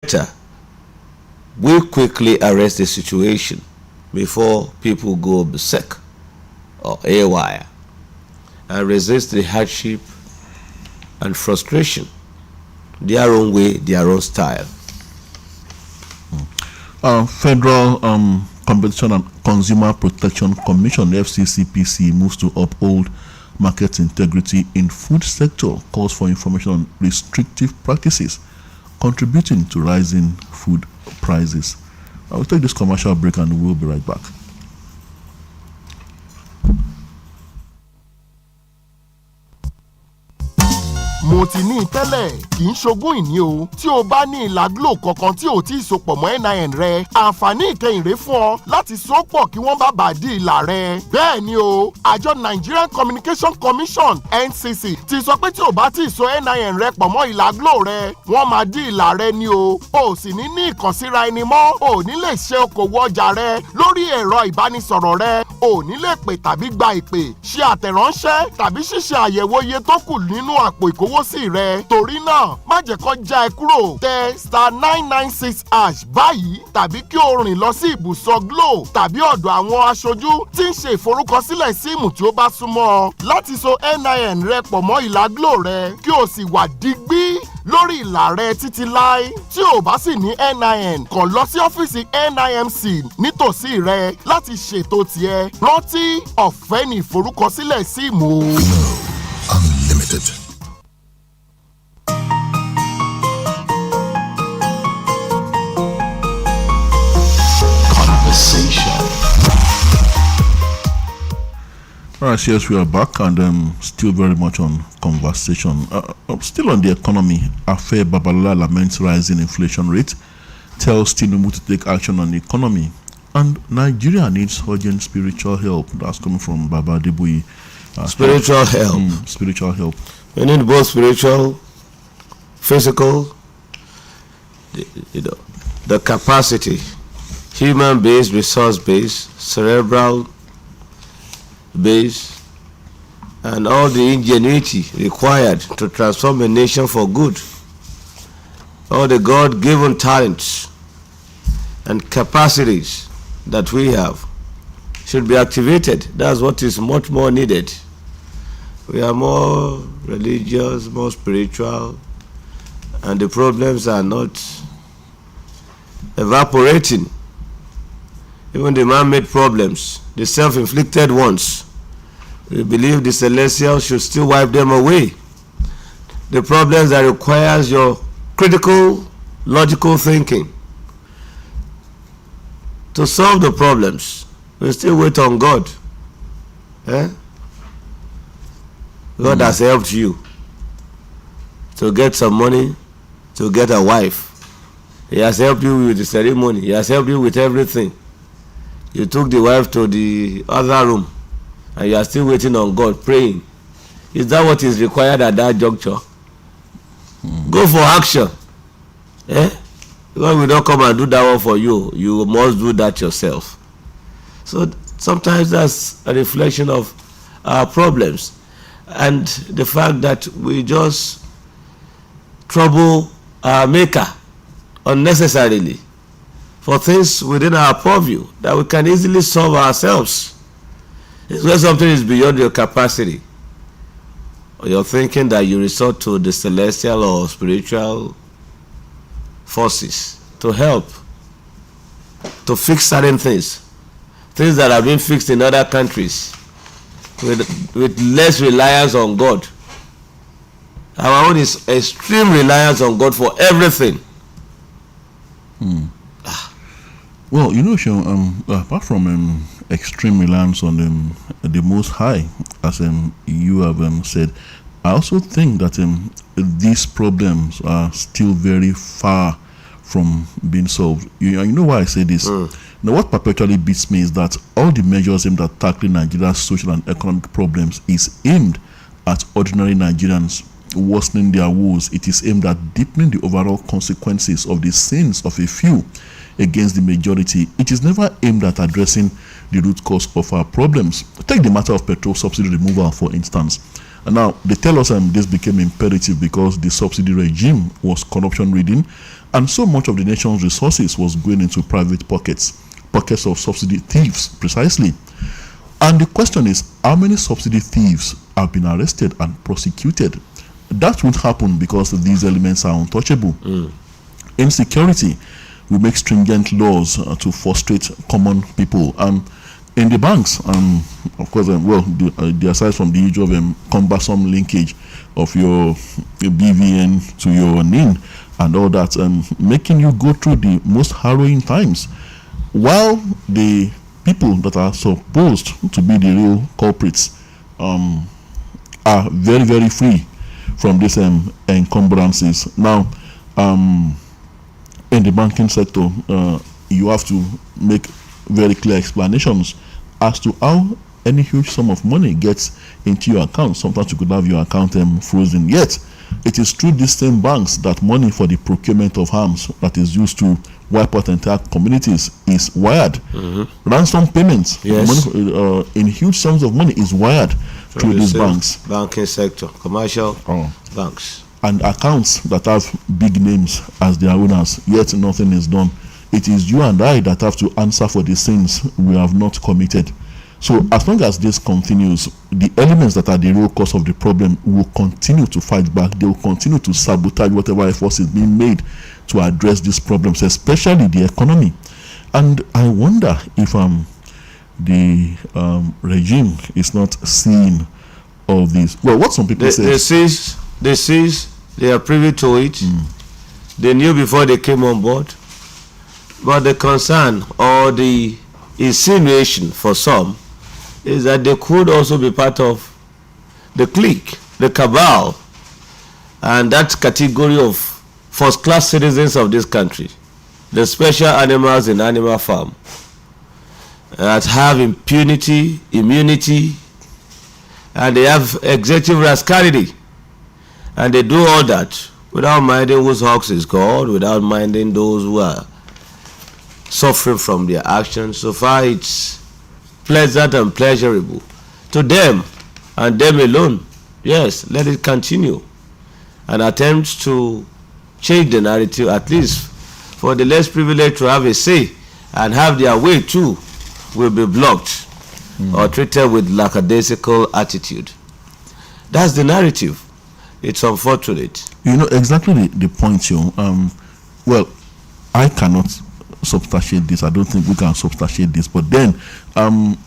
better we quickly arrest the situation before people go berserk or haywire and resist the hardship and frustration their own way, their own style. Federal Competition and Consumer Protection Commission, FCCPC, moves to uphold market integrity in food sector, calls for information on restrictive practices contributing to rising food prices. I will take this commercial break and we'll be right back. mo ti ní tẹ́lẹ̀ kì í ṣogún ìní o tí o bá ní ìlà Glo kankan tí ò tí ì sopọ̀ mọ́ NIN rẹ àǹfààní ìkẹyìn rèé fún ọ láti sopọ̀ kí wọ́n bá bàa di ìlà rẹ. bẹ́ẹ̀ ni o àjọ Nigerian Communication Commission NCC ti sọ pé tí o bá tí ì so NIN rẹ pọ̀ mọ́ ìlà Glo rẹ wọ́n máa di ìlà rẹ ni o sì ní ìkànsíra ẹni mọ́ o ní lè ṣe okòwò ọjà rẹ lórí ẹ̀rọ ìbánisọ̀rọ̀ rẹ o ní lè pè tàbí gba ìpè ṣe àtẹ̀ránṣẹ́ tàbí ṣíṣe àyẹ̀wò iye tó kù nínú àpò ìkówósí rẹ torí náà má jẹ́ kó já ẹ kúrò tẹ *996# báyìí tàbí kí o rìn lọ sí ibùsọ̀ Glo tàbí ọ̀dọ̀ àwọn aṣojú tí ń ṣe ìforúkọsílẹ̀ síìmù tí ó bá súnmọ́ ọ láti so NIN rẹ pọ̀ mọ́ ìlà Glo rẹ kí o sì wà digbí lórí ìlà rẹ títí láé tí o bá sì ní NIN kàn lọ sí ọ́fíìsì NIMC nítòsí rẹ láti ṣètò tiẹ̀ rántí ọ̀fẹ́ ní ìforúkọsílẹ̀ síìmù o. Glo Unlimited. All right, yes, we are back and still very much on conversation. Still on the economy, Afe Babalola laments rising inflation rate, tells Tinubu to take action on the economy, and Nigeria needs urgent spiritual help. That's coming from Baba Adeboye. Spiritual help. Spiritual help. We need both spiritual, physical, the capacity, human-based, resource-based, cerebral base, and all the ingenuity required to transform a nation for good. All the God-given talents and capacities that we have should be activated. That's what is much more needed. We are more religious, more spiritual, and the problems are not evaporating. Even the man-made problems, the self-inflicted ones, we believe the celestial should still wipe them away. The problems that requires your critical, logical thinking. To solve the problems, we still wait on God. God has helped you to get some money, to get a wife. He has helped you with the ceremony. He has helped you with everything. You took the wife to the other room and you are still waiting on God, praying. Is that what is required at that juncture? Go for action. God will not come and do that one for you. You must do that yourself. So sometimes that's a reflection of our problems and the fact that we just trouble our maker unnecessarily for things within our purview that we can easily solve ourselves. It's when something is beyond your capacity, or you're thinking that you resort to the celestial or spiritual forces to help, to fix certain things that have been fixed in other countries with less reliance on God. Our own is extreme reliance on God for everything. Well, Seun, apart from extreme reliance on the Most High, as you have said, I also think that these problems are still very far from being solved. You know why I say this? Now, what perpetually beats me is that all the measures aimed at tackling Nigeria's social and economic problems is aimed at ordinary Nigerians worsening their woes. It is aimed at deepening the overall consequences of the sins of a few against the majority. It is never aimed at addressing the root cause of our problems. Take the matter of petrol subsidy removal, for instance. Now, they tell us this became imperative because the subsidy regime was corruption-ridden, and so much of the nation's resources was going into private pockets of subsidy thieves, precisely. And the question is, how many subsidy thieves have been arrested and prosecuted? That won't happen because these elements are untouchable. Insecurity will make stringent laws to frustrate common people. In the banks, of course, the aside from the usual cumbersome linkage of your BVN to your NIN and all that, making you go through the most harrowing times, while the people that are supposed to be the real culprits are very, very free from these encumbrances. Now, in the banking sector, you have to make very clear explanations as to how any huge sum of money gets into your account. Sometimes you could have your account frozen. Yet, it is through these same banks that money for the procurement of arms that is used to wipe out entire communities is wired. Ransom payments, Yes. money, in huge sums of money, is wired through these banks. Banking sector, commercial banks. And accounts that have big names as their owners, yet nothing is done. It is you and I that have to answer for the sins we have not committed. So as long as this continues, the elements that are the real cause of the problem will continue to fight back. They will continue to sabotage whatever efforts is being made to address these problems, especially the economy. And I wonder if the regime is not seeing all this. Well, what some people say. They are privy to it. They knew before they came on board. But the concern or the insinuation for some is that they could also be part of the clique, the cabal, and that category of first-class citizens of this country, the special animals in animal farm, that have immunity, and they have executive rascality, and they do all that without minding whose ox is God, without minding those who are suffering from their actions. So far it's pleasant and pleasurable to them and them alone. Yes, let it continue. An attempt to change the narrative, at least for the less privileged to have a say and have their way too, will be blocked or treated with lackadaisical attitude. That's the narrative. It's unfortunate. You know exactly the point, you. Well, I cannot substantiate this. I don't think we can substantiate this. But then,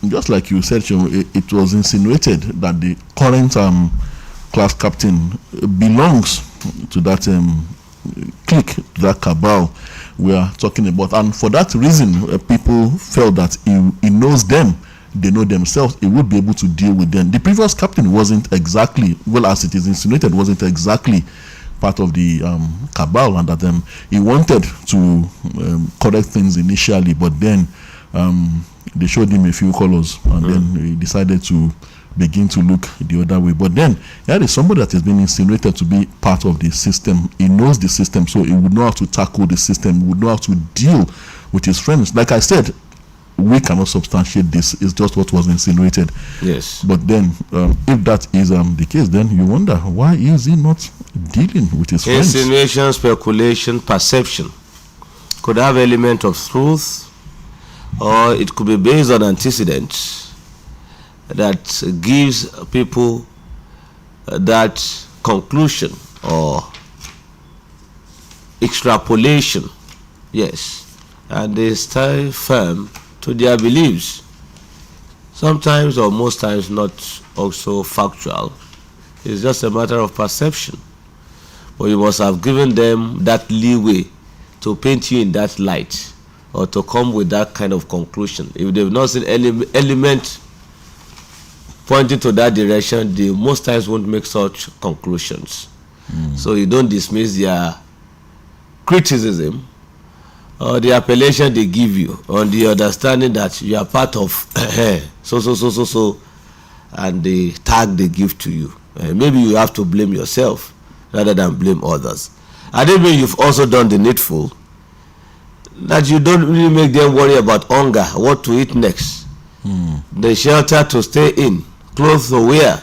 just like you said, it was insinuated that the current class captain belongs to that clique, to that cabal we are talking about. And for that reason, people felt that he knows them. They know themselves. He would be able to deal with them. The previous captain wasn't exactly, well, as it is insinuated, wasn't exactly part of the cabal, and that he wanted to correct things initially, but then they showed him a few colors, and then he decided to begin to look the other way. But then there is somebody that has been insinuated to be part of the system. He knows the system, so he would know how to tackle the system. He would know how to deal with his friends. Like I said, we cannot substantiate this. It's just what was insinuated. Yes. But then, if that is the case, then you wonder, why is he not dealing with his friends? Insinuation, speculation, perception could have element of truth, or it could be based on antecedents that gives people that conclusion or extrapolation. Yes. And they stay firm to their beliefs, sometimes or most times not also factual. It's just a matter of perception. But you must have given them that leeway to paint you in that light or to come with that kind of conclusion. If they've not seen any element pointing to that direction, they most times won't make such conclusions. So you don't dismiss their criticism or the appellation they give you on the understanding that you are part of so, and the tag they give to you. Maybe you have to blame yourself rather than blame others. I think maybe you've also done the needful, that you don't really make them worry about hunger, what to eat next, the shelter to stay in, clothes to wear.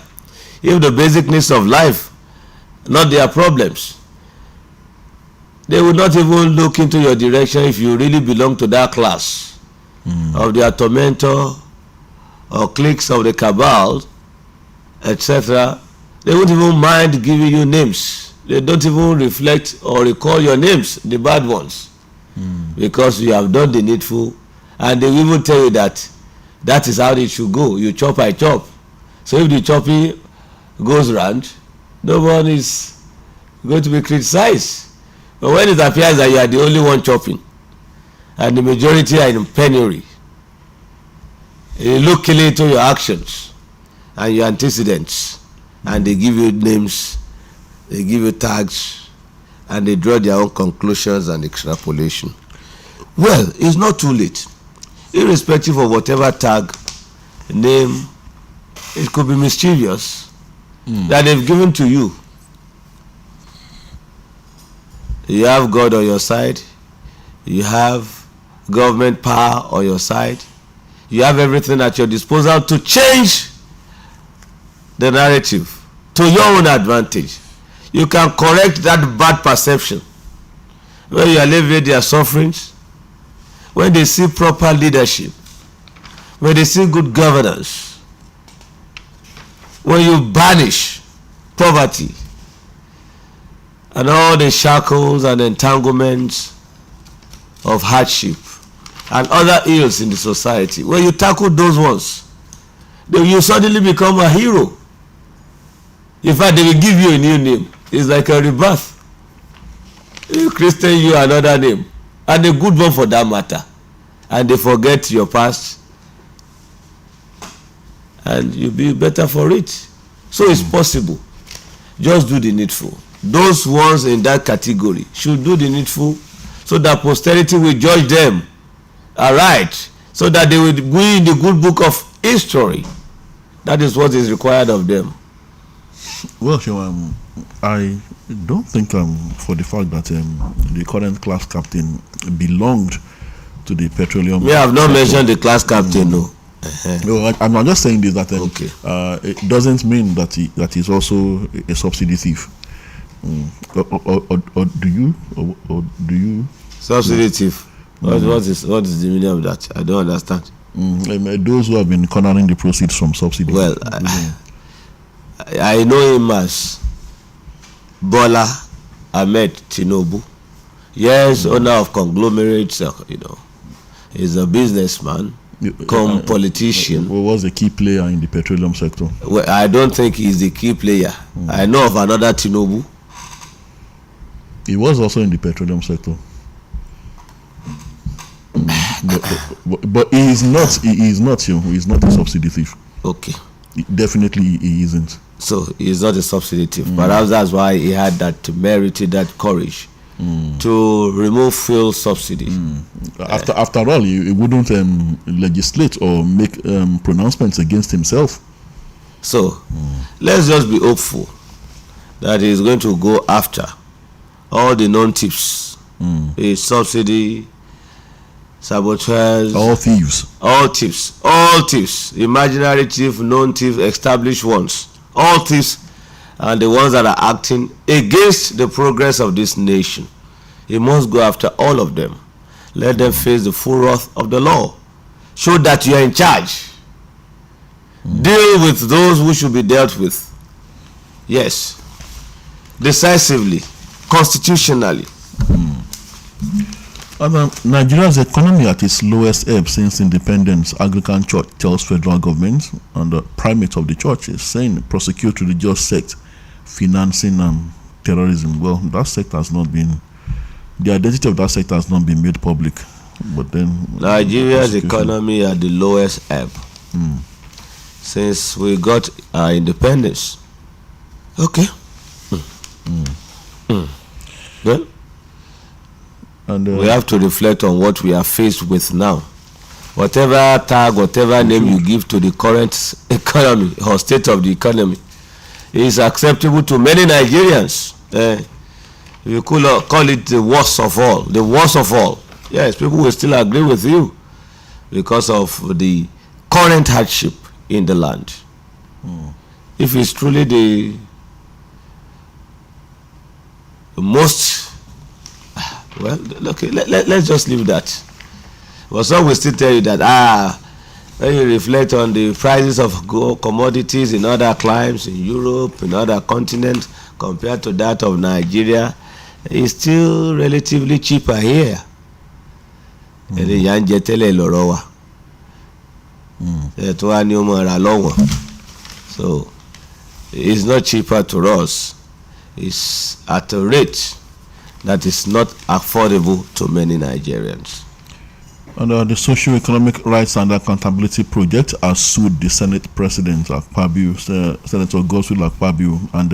if the basic needs of life, not their problems, they will not even look into your direction if you really belong to that class of their tormentor or cliques of the cabal, etc. They won't even mind giving you names. They don't even reflect or recall your names, the bad ones, because you have done the needful, and they will even tell you that that is how it should go. You chop, I chop. So if the chopping goes round, no one is going to be criticized. But when it appears that you are the only one chopping and the majority are in penury, you look keenly into your actions and your antecedents, and they give you names, they give you tags, and they draw their own conclusions and extrapolation. Well, it's not too late. Irrespective of whatever tag, name, it could be mischievous that they've given to you. You have God on your side. You have government power on your side. You have everything at your disposal to change the narrative to your own advantage. You can correct that bad perception. When you alleviate their sufferings, when they see proper leadership, when they see good governance, when you banish poverty and all the shackles and entanglements of hardship and other ills in the society, when you tackle those ones, then you suddenly become a hero. In fact, they will give you a new name. It's like a rebirth. You Christian, you another name, and a good one for that matter, and they forget your past, and you'll be better for it. So it's possible. Just do the needful. Those ones in that category should do the needful, so that posterity will judge them aright, so that they will be in the good book of history. That is what is required of them. Well, I don't think for the fact that the current class captain belonged to the petroleum. We have not mentioned the class captain, no. No, I'm just saying this, that Okay. It doesn't mean that he's also a subsidy thief. Or do you? Subsidy thief. What is the meaning of that? I don't understand. Those who have been cornering the proceeds from subsidy. Well, I know him as Bola Ahmed Tinubu. Yes, owner of conglomerates, he's a businessman, come politician. Who was a key player in the petroleum sector? Well, I don't think he's the key player. I know of another Tinubu. He was also in the petroleum sector. But he is not. He is not a subsidy thief. Okay. Definitely, he isn't. So he is not a subsidy thief. Perhaps that's why he had merited that courage to remove fuel subsidy. After all, he wouldn't legislate or make pronouncements against himself. So let's just be hopeful that he's going to go after all the non-thieves, a subsidy, saboteurs, all thieves, imaginary thief, non-thief, established ones, all thieves, and the ones that are acting against the progress of this nation. He must go after all of them. Let them face the full wrath of the law. Show that you are in charge. Deal with those who should be dealt with. Yes, decisively, constitutionally. Nigeria's economy at its lowest ebb since independence, Anglican Church tells federal government, and the primate of the church is saying prosecute religious sect financing terrorism. Well, that sect has not been, the identity of that sect has not been made public. But then Nigeria's economy at the lowest ebb since we got our independence. Okay. Well, and we have to reflect on what we are faced with now. Whatever tag, whatever name you give to the current economy or state of the economy is acceptable to many Nigerians. You could call it the worst of all. The worst of all. Yes, people will still agree with you because of the current hardship in the land. if it's truly the most, well, okay, let's just leave that. But some will still tell you that when you reflect on the prices of commodities in other climes, in Europe, in other continents, compared to that of Nigeria, it's still relatively cheaper here. So it's not cheaper to us. It's at a rate that is not affordable to many Nigerians. And the Socio-Economic Rights and Accountability Project has sued the Senate President, Akpabio, Senator Godswill Akpabio, and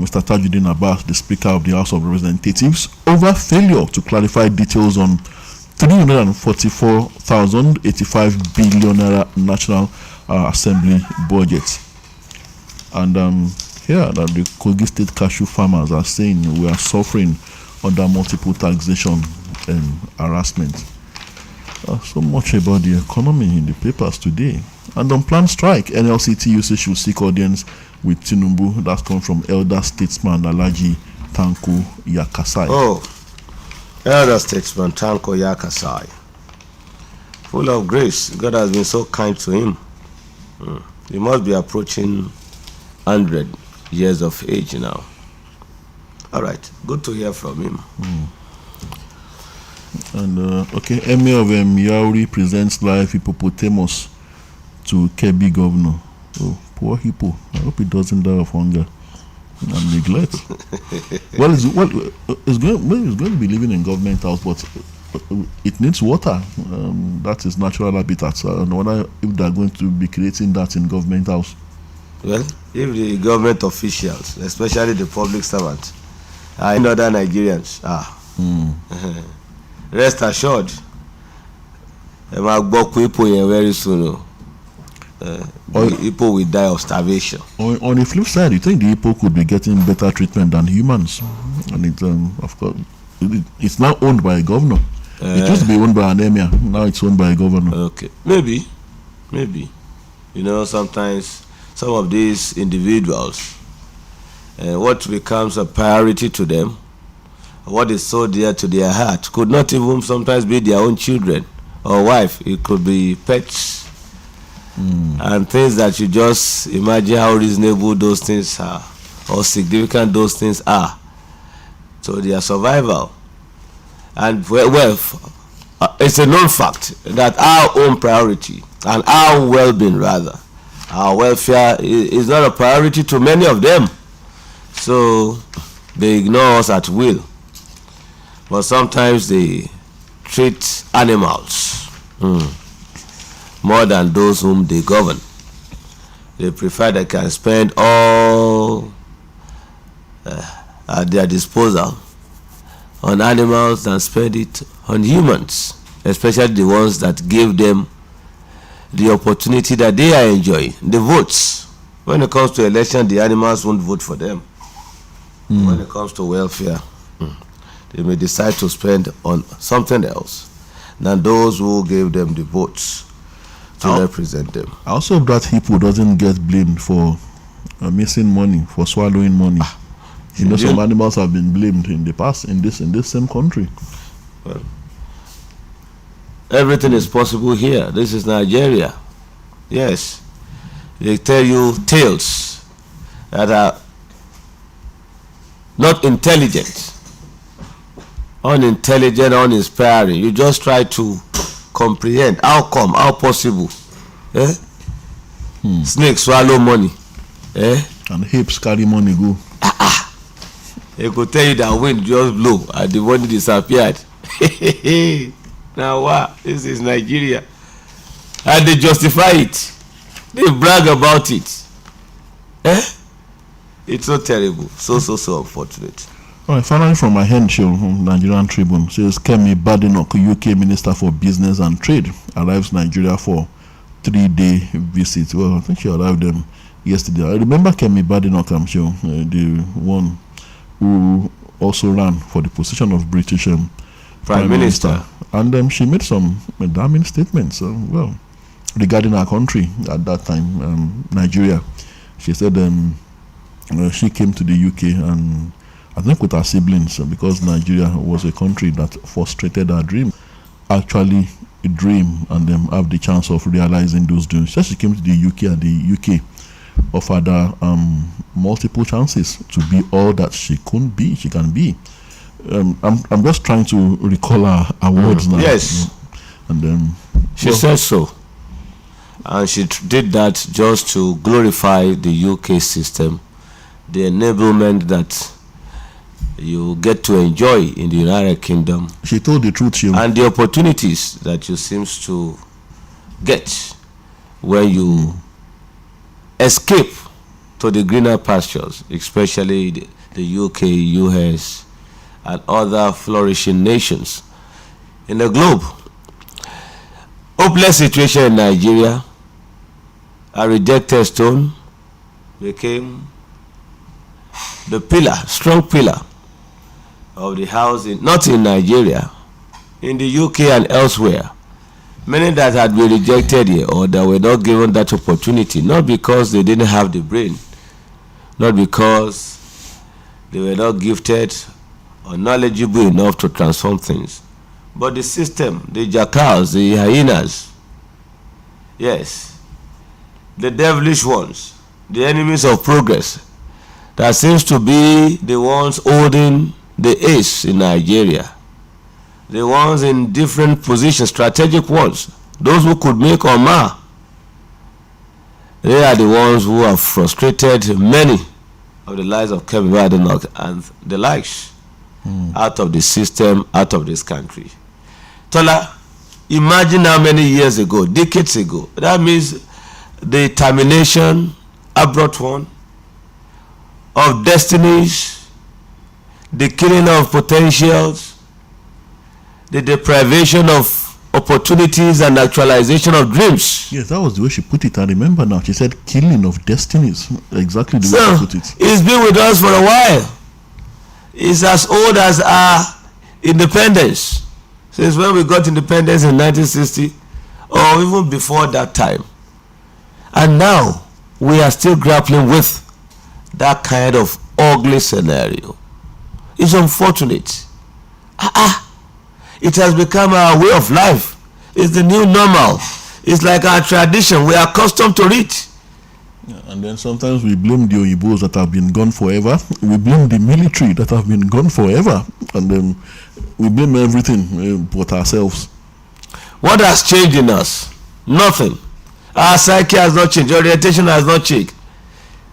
Mr. Tajuddin Abbas, the Speaker of the House of Representatives, over failure to clarify details on 344,085 billion naira National Assembly budget. And here that the Kogi State cashew farmers are saying we are suffering under multiple taxation and harassment. So much about the economy in the papers today. And on planned strike, NLCT should seek audience with Tinubu. That's come from elder statesman Alhaji Tanko Yakasai. Oh, elder statesman Tanko Yakasai, full of grace. God has been so kind to him. He must be approaching 100 years of age now. All right, good to hear from him. And okay, Emir of Yauri presents live hippopotamus to Kebbi governor. Oh, poor hippo. I hope he doesn't die of hunger and neglect. It's going to be living in government house, but it needs water. That is natural habitat. I wonder if they are going to be creating that in government house. Well, if the government officials, especially the public servants, are in other Nigerians, rest assured, they might go people here very soon. People will die of starvation. On the flip side, you think the people could be getting better treatment than humans? And it, of course, it's now owned by a governor. It used to be owned by an emir. Now it's owned by a governor. Okay, maybe. You know, sometimes some of these individuals, what becomes a priority to them, what is so dear to their heart, could not even sometimes be their own children or wife. It could be pets and things that you just imagine how reasonable those things are or significant those things are to their survival. And it's a known fact that our own priority and our well-being, rather, our welfare is not a priority to many of them. So they ignore us at will. But sometimes they treat animals more than those whom they govern. They prefer they can spend all at their disposal on animals than spend it on humans, especially the ones that gave them the opportunity that they are enjoying, the votes. When it comes to election, the animals won't vote for them. When it comes to welfare, they may decide to spend on something else than those who gave them the votes to represent them. I also hope that Hippo doesn't get blamed for missing money, for swallowing money. You know, some animals have been blamed in the past in this same country. Well, everything is possible here. This is Nigeria. Yes, they tell you tales that are not intelligent, unintelligent, uninspiring. You just try to comprehend how come, how possible. Snakes swallow money, and hips carry money go. They could tell you that wind just blow and the money disappeared. Now wow, this is Nigeria, and they justify it. They brag about it. It's so terrible, so unfortunate. All right, finally from my hand show, Nigerian Tribune says Kemi Badenoch, UK Minister for Business and Trade, arrives Nigeria for 3-day visit. Well, I think she arrived yesterday. I remember Kemi Badenoch, I'm sure, the one who also ran for the position of British Prime Minister. And she made some damning statements, regarding our country at that time, Nigeria. She said she came to the UK, and I think with her siblings, because Nigeria was a country that frustrated her dream, actually dream and have the chance of realizing those dreams. So she came to the UK, and the UK offered her multiple chances to be all that she can be. I'm just trying to recall her words now. Yes. And then she said so. And she did that just to glorify the UK system, the enablement that you get to enjoy in the United Kingdom. She told the truth, and the opportunities that you seems to get when you escape to the greener pastures, especially the UK, US, and other flourishing nations in the globe. Hopeless situation in Nigeria, a rejected stone became the pillar, strong pillar of the house, not in Nigeria, in the UK and elsewhere. Many that had been rejected here, or that were not given that opportunity, not because they didn't have the brain, not because they were not gifted or knowledgeable enough to transform things, but the system, the jackals, the hyenas, yes, the devilish ones, the enemies of progress, that seems to be the ones holding the ace in Nigeria, the ones in different positions, strategic ones, those who could make or mar. They are the ones who have frustrated many of the lives of Kevin Badenoch and the likes out of the system, out of this country. Tola, imagine how many years ago, decades ago, that means the termination, abrupt one, of destinies, the killing of potentials, the deprivation of opportunities and actualization of dreams. Yes, that was the way she put it. I remember now. She said killing of destinies. Exactly the way she put it. It's been with us for a while. It's as old as our independence. Since when we got independence in 1960, or even before that time. And now we are still grappling with that kind of ugly scenario. It's unfortunate. It has become our way of life. It's the new normal. It's like our tradition. We are accustomed to it. Yeah, and then sometimes we blame the Oyibos that have been gone forever. We blame the military that have been gone forever. And then we blame everything but ourselves. What has changed in us? Nothing. Our psyche has not changed. Orientation has not changed.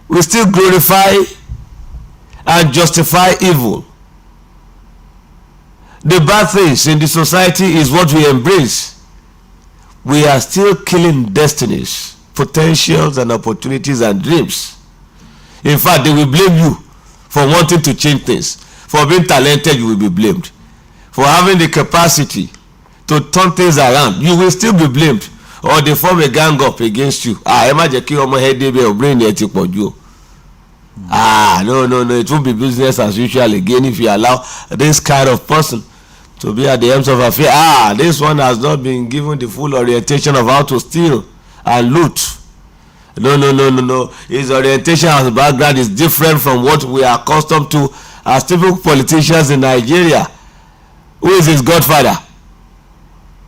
We still glorify and justify evil. The bad things in the society is what we embrace. We are still killing destinies, potentials and opportunities and dreams. In fact, they will blame you for wanting to change things. For being talented, you will be blamed. For having the capacity to turn things around, you will still be blamed. Or they form a gang up against you. No, it won't be business as usual again if you allow this kind of person to be at the ends of affair. This one has not been given the full orientation of how to steal and loot. No. His orientation as background is different from what we are accustomed to as typical politicians in Nigeria. Who is his godfather?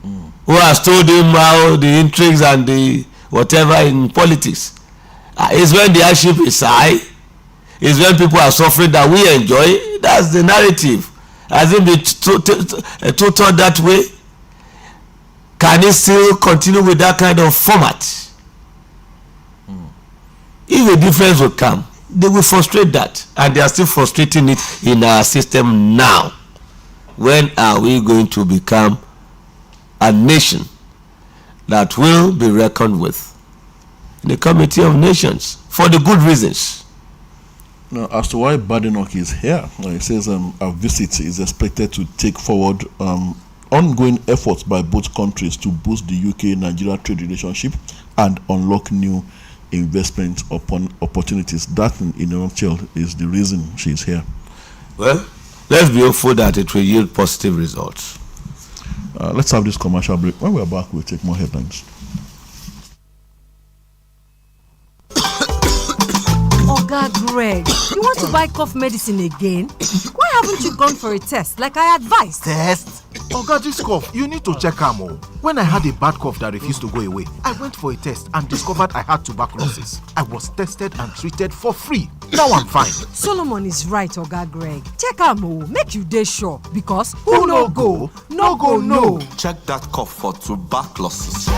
Who has told him how the intrigues and the whatever in politics? It's when the hardship is high. It's when people are suffering that we enjoy. That's the narrative. Has it been taught that way? Can it still continue with that kind of format? If a difference will come, they will frustrate that. And they are still frustrating it in our system now. When are we going to become a nation that will be reckoned with in the Committee of Nations for the good reasons? Now, as to why Badenoch is here, it says a visit is expected to take forward ongoing efforts by both countries to boost the UK-Nigeria trade relationship and unlock new investment opportunities. That, in a nutshell, is the reason she is here. Well, let's be hopeful that it will yield positive results. Let's have this commercial break. When we're back, we'll take more headlines. Greg, you want to buy cough medicine again? Why haven't you gone for a test like I advised? Test? Oga, this cough, you need to check am. When I had a bad cough that refused to go away, I went for a test and discovered I had tuberculosis. I was tested and treated for free. Now I'm fine. Solomon is right, Oga Greg. Check am, make you dey sure, because who no go, no go no. Check that cough for tuberculosis.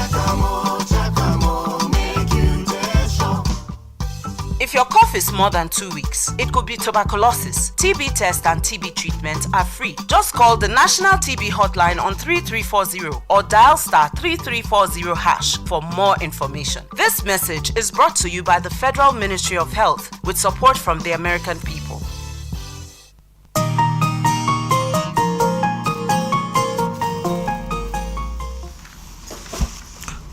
If your cough is more than 2 weeks, it could be tuberculosis. TB test and TB treatment are free. Just call the National TB Hotline on 3340 or dial *3340# for more information. This message is brought to you by the Federal Ministry of Health with support from the American people.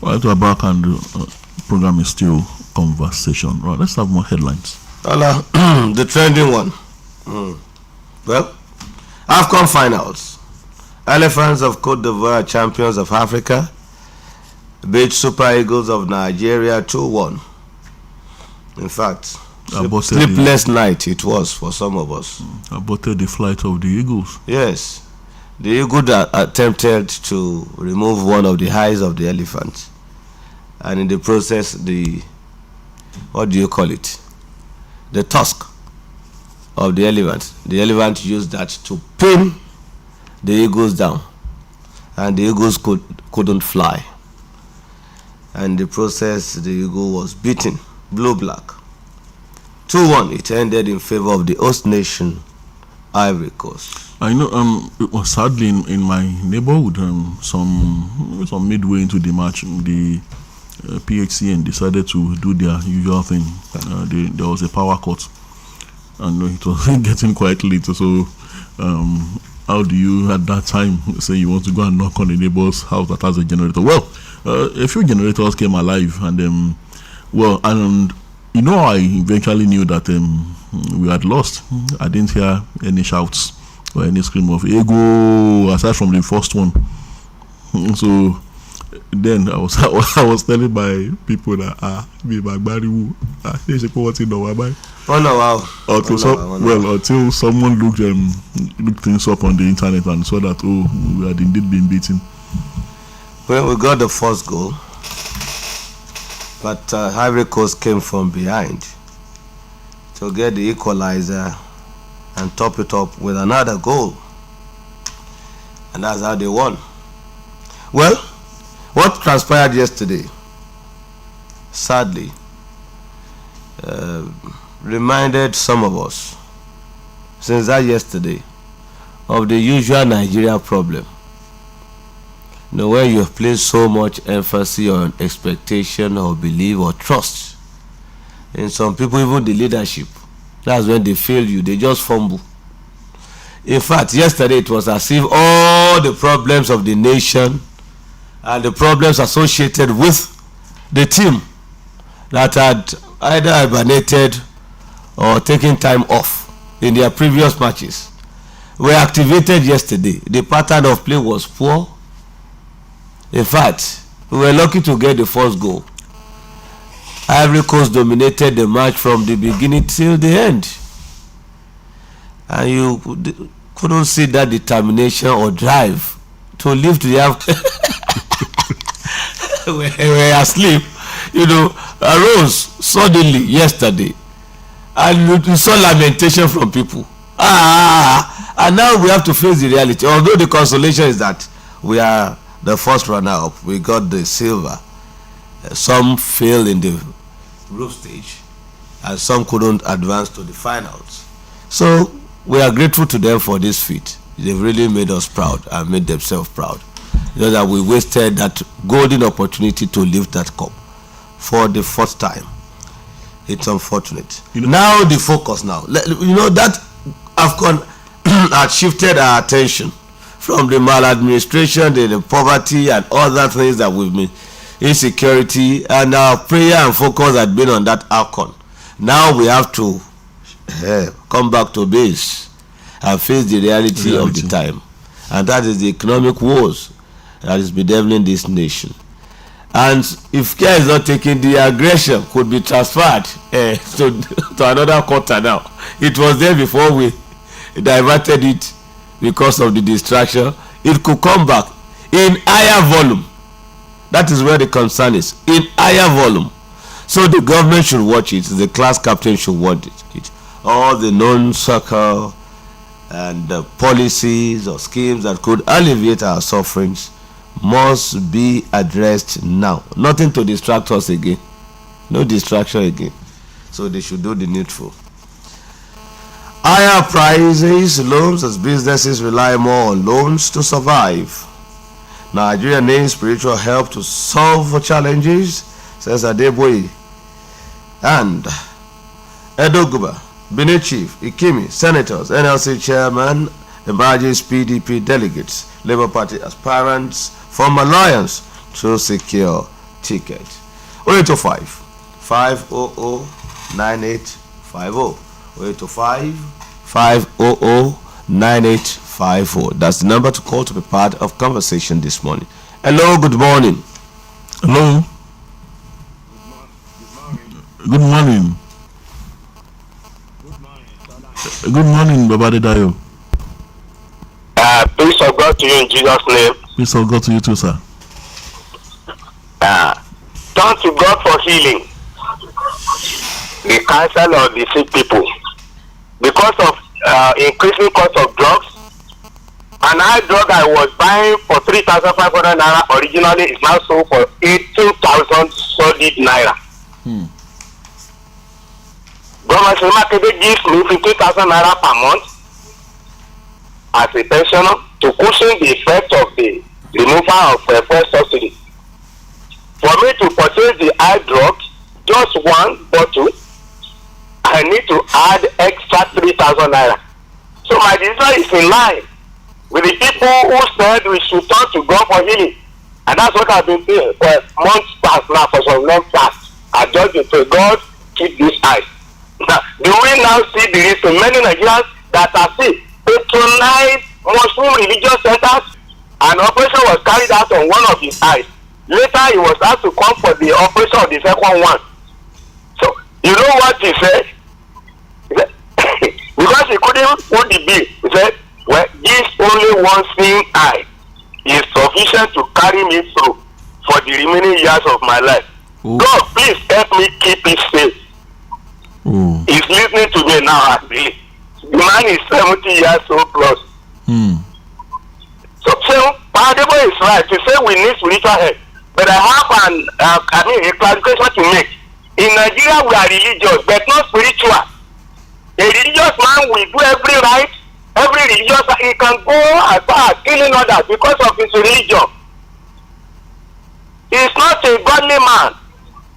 Right, we're back and the program is still conversation. Right, let's have more headlines. The trending one. Well, AFCON finals. Elephants of Cote d'Ivoire, champions of Africa, beat Super Eagles of Nigeria 2-1. In fact, sleepless night it was for some of us. Aborted the flight of the Eagles. Yes. The eagle that attempted to remove one of the eyes of the elephant. And in the process, what do you call it? The tusk of the elephant. The elephant used that to pin the eagles down, and the eagles couldn't fly. And in the process, the eagle was beaten, blue-black. 2-1. It ended in favor of the host nation, Ivory Coast. I know. It was sadly in my neighborhood. Some midway into the match, the PHCN decided to do their usual thing. There was a power cut, and it was getting quite late. So, how do you at that time say you want to go and knock on the neighbor's house that has a generator? Well, a few generators came alive, and you know, I eventually knew that we had lost. I didn't hear any shouts or any scream of ego aside from the first one. So then I was telling my people that me Bagbariwu they should put what in our mind. Until someone looked things up on the internet and saw that we had indeed been beaten. Well, we got the first goal, but Ivory Coast came from behind to get the equalizer and top it up with another goal, and that's how they won. Well, what transpired yesterday, sadly, reminded some of us, since that yesterday, of the usual Nigeria problem. You know, where you place so much emphasis on expectation or belief or trust in some people, even the leadership. That's when they fail you, they just fumble. In fact, yesterday it was as if all the problems of the nation and the problems associated with the team that had either hibernated or taken time off in their previous matches were activated yesterday. The pattern of play was poor. In fact, we were lucky to get the first goal. Ivory Coast dominated the match from the beginning till the end, and you couldn't see that determination or drive to live to the after. We were asleep, arose suddenly yesterday, and we saw lamentation from people. And now we have to face the reality. Although the consolation is that we are the first runner-up, we got the silver. Some failed in the group stage, and some couldn't advance to the finals. So we are grateful to them for this feat. They've really made us proud and made themselves proud. That we wasted that golden opportunity to lift that cup for the first time. It's unfortunate. Now the focus that AFCON had shifted our attention from the maladministration, the poverty and other things that we've been, insecurity, and our prayer and focus had been on that AFCON. Now we have to come back to base and face the reality of the time, and that is the economic woes that is bedeviling this nation. And if care is not taken, the aggression could be transferred to another quarter now. It was there before we diverted it because of the distraction. It could come back in higher volume. That is where the concern is, in higher volume. So the government should watch it, the class captain should watch it. All the known circle and policies or schemes that could alleviate our sufferings must be addressed now. Nothing to distract us again. No distraction again. So they should do the needful. Higher prices, loans, as businesses rely more on loans to survive. Nigeria needs spiritual help to solve challenges, says Adeboye. And Edoguba, Benin Chief, Ikimi, Senators, NLC Chairman, emerging PDP delegates, Labour Party aspirants form alliance to secure ticket. 0805 500 9850. 0805 500 9850. That's the number to call to be part of conversation this morning. Hello, good morning. Hello. Good morning. Good morning, Baba Dayo. Peace of God to you in Jesus' name. Peace of God to you too, sir. Turn to God for healing. The counsel of the sick people. Because of increasing cost of drugs, an eye drug I was buying for 3,500 naira originally is now sold for 18,000 solid naira. Government Semakede gives me 15,000 naira per month as a pensioner to cushion the effect of the removal of fuel subsidy. For me to purchase the eye drug, just one bottle, I need to add extra 3,000 naira. So my decision is in line with the people who said we should turn to God for healing. And that's what I've been saying for months past now, for some long past. I just been saying, God, keep this eyes. Now, do we now see the reason many Nigerians that are sick patronize mushroom religious centers? An operation was carried out on one of his eyes. Later, he was asked to come for the operation of the second one. So, you know what he said? Because he couldn't put the bill, he said, well, this only one seeing eye is sufficient to carry me through for the remaining years of my life. Ooh. God, please help me keep it safe. Ooh. He's listening to me now, I believe. The man is 70 years old plus. So Padebo is right to say we need spiritual help. But I have a clarification to make. In Nigeria, we are religious, but not spiritual. A religious man will do every right, every religious, he can go as far as killing others because of his religion. He is not a godly man,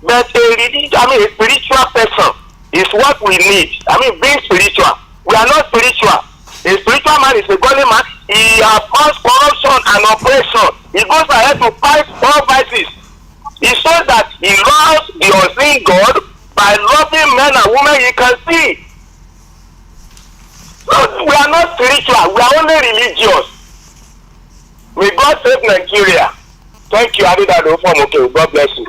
but a spiritual person is what we need. Being spiritual. We are not spiritual. A spiritual man is a godly man. He opposed corruption and oppression. He goes ahead to fight all vices. He shows that he loves the unseen God by loving men and women he can see. So we are not spiritual. We are only religious. May God save Nigeria. Thank you, Adidado from okay. God bless you.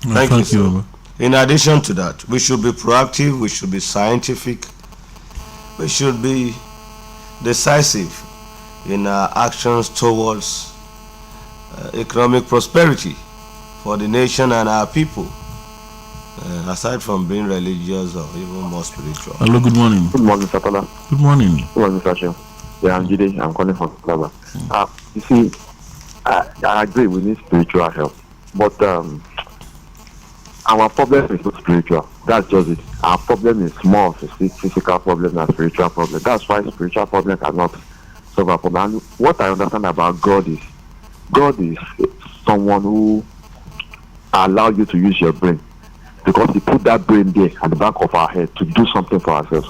Thank you. In addition to that, we should be proactive, we should be scientific, we should be decisive in our actions towards economic prosperity for the nation and our people, aside from being religious or even more spiritual. Hello, good morning. Good morning, Mr. Tola. Good morning. Good morning, Mr. Seun. Yeah, I'm Jide. I'm calling from Calabar. You see, I agree we need spiritual help, but our problem is not spiritual. That's just it. Our problem is more of a physical problem than spiritual problem. That's why spiritual problem cannot solve our problem. And what I understand about God is someone who allows you to use your brain, because he put that brain there at the back of our head to do something for ourselves.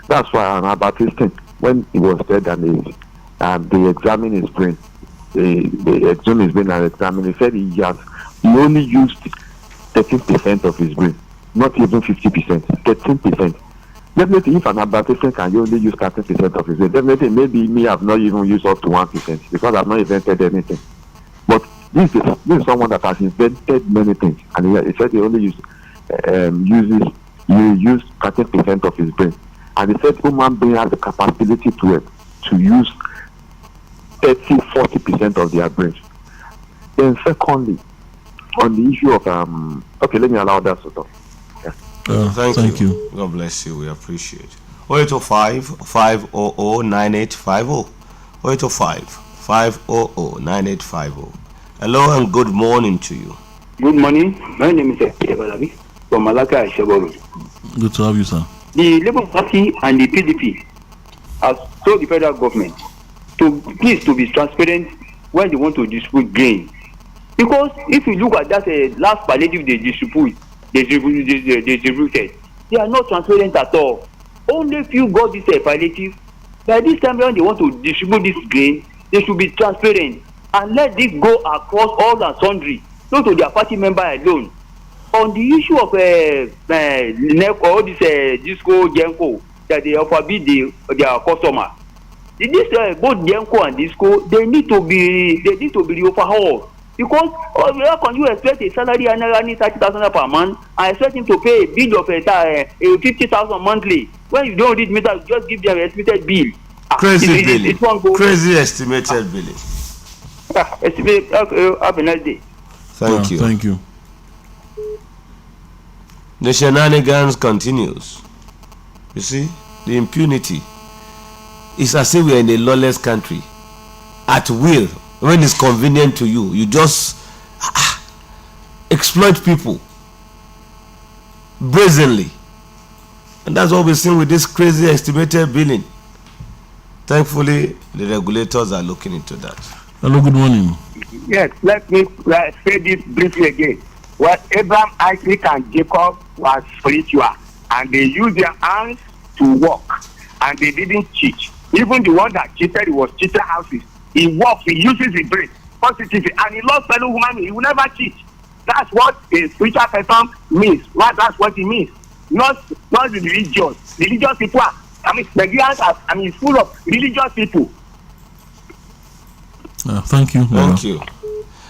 That's why an Baptist thing, when he was dead and they examined his brain, they examined his brain and examined, he said he only used 13% of his brain, not even 50%, 13%. Definitely, if an Baptist can only use 13% of his brain, definitely maybe me have not even used up to 1% because I've not invented anything. But This is someone that has invented many things, and he said he only uses 30% of his brain, and he said human being has the capability to use 30-40% of their brains. Then secondly, on the issue of okay, let me allow that to talk. Yeah. Thank you. God bless you. We appreciate. 0805-500-9850. 0805-500-9850. Hello and good morning to you. Good morning. My name is Ekebalabi from Malaka Sheboru. Good to have you, sir. The Labour Party and the PDP have told the federal government to please to be transparent when they want to distribute grain. Because if you look at that last palliative they distributed, they are not transparent at all. Only few got this palliative. By this time when they want to distribute this grain, they should be transparent and let this go across all and sundry, not to their party member alone. On the issue of all this Disco Genko that they offer be their customer, this both Genko and Disco they need to be overhauled. Because how can you expect a salary earning 30,000 per month and expect him to pay a bill of 50,000 monthly when you don't read meter, you just give them an estimated bill. Crazy billing. Crazy estimated billing. Have a nice day. Thank you. Thank you. The shenanigans continues. You see, the impunity. It's as if we are in a lawless country. At will, when it's convenient to you, you just exploit people brazenly. And that's what we're seeing with this crazy estimated billing. Thankfully, the regulators are looking into that. Hello, good morning. Yes, let me say this briefly again. Well, Abraham, Isaac, and Jacob were spiritual, and they used their hands to work, and they didn't cheat. Even the one that cheated, he was cheating houses. He works, he uses his brain positively, and he loves fellow human beings. He will never cheat. That's what a spiritual person means. That's what he means. Not the religious. Religious people are, Nigerians are, full of religious people. Thank you. Thank you.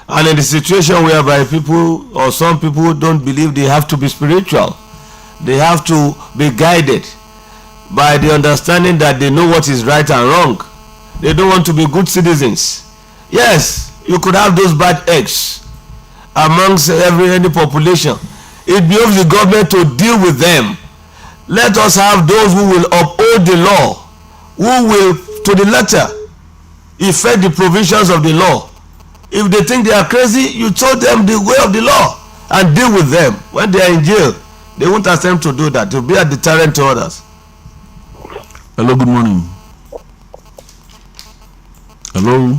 And in the situation whereby people or some people don't believe they have to be spiritual, they have to be guided by the understanding that they know what is right and wrong. They don't want to be good citizens. Yes, you could have those bad eggs amongst any population. It behoves the government to deal with them. Let us have those who will uphold the law, who will, to the letter, effect the provisions of the law. If they think they are crazy, you told them the way of the law and deal with them. When they are in jail, they won't attempt to do that, to be a deterrent to others. Hello, good morning. Hello.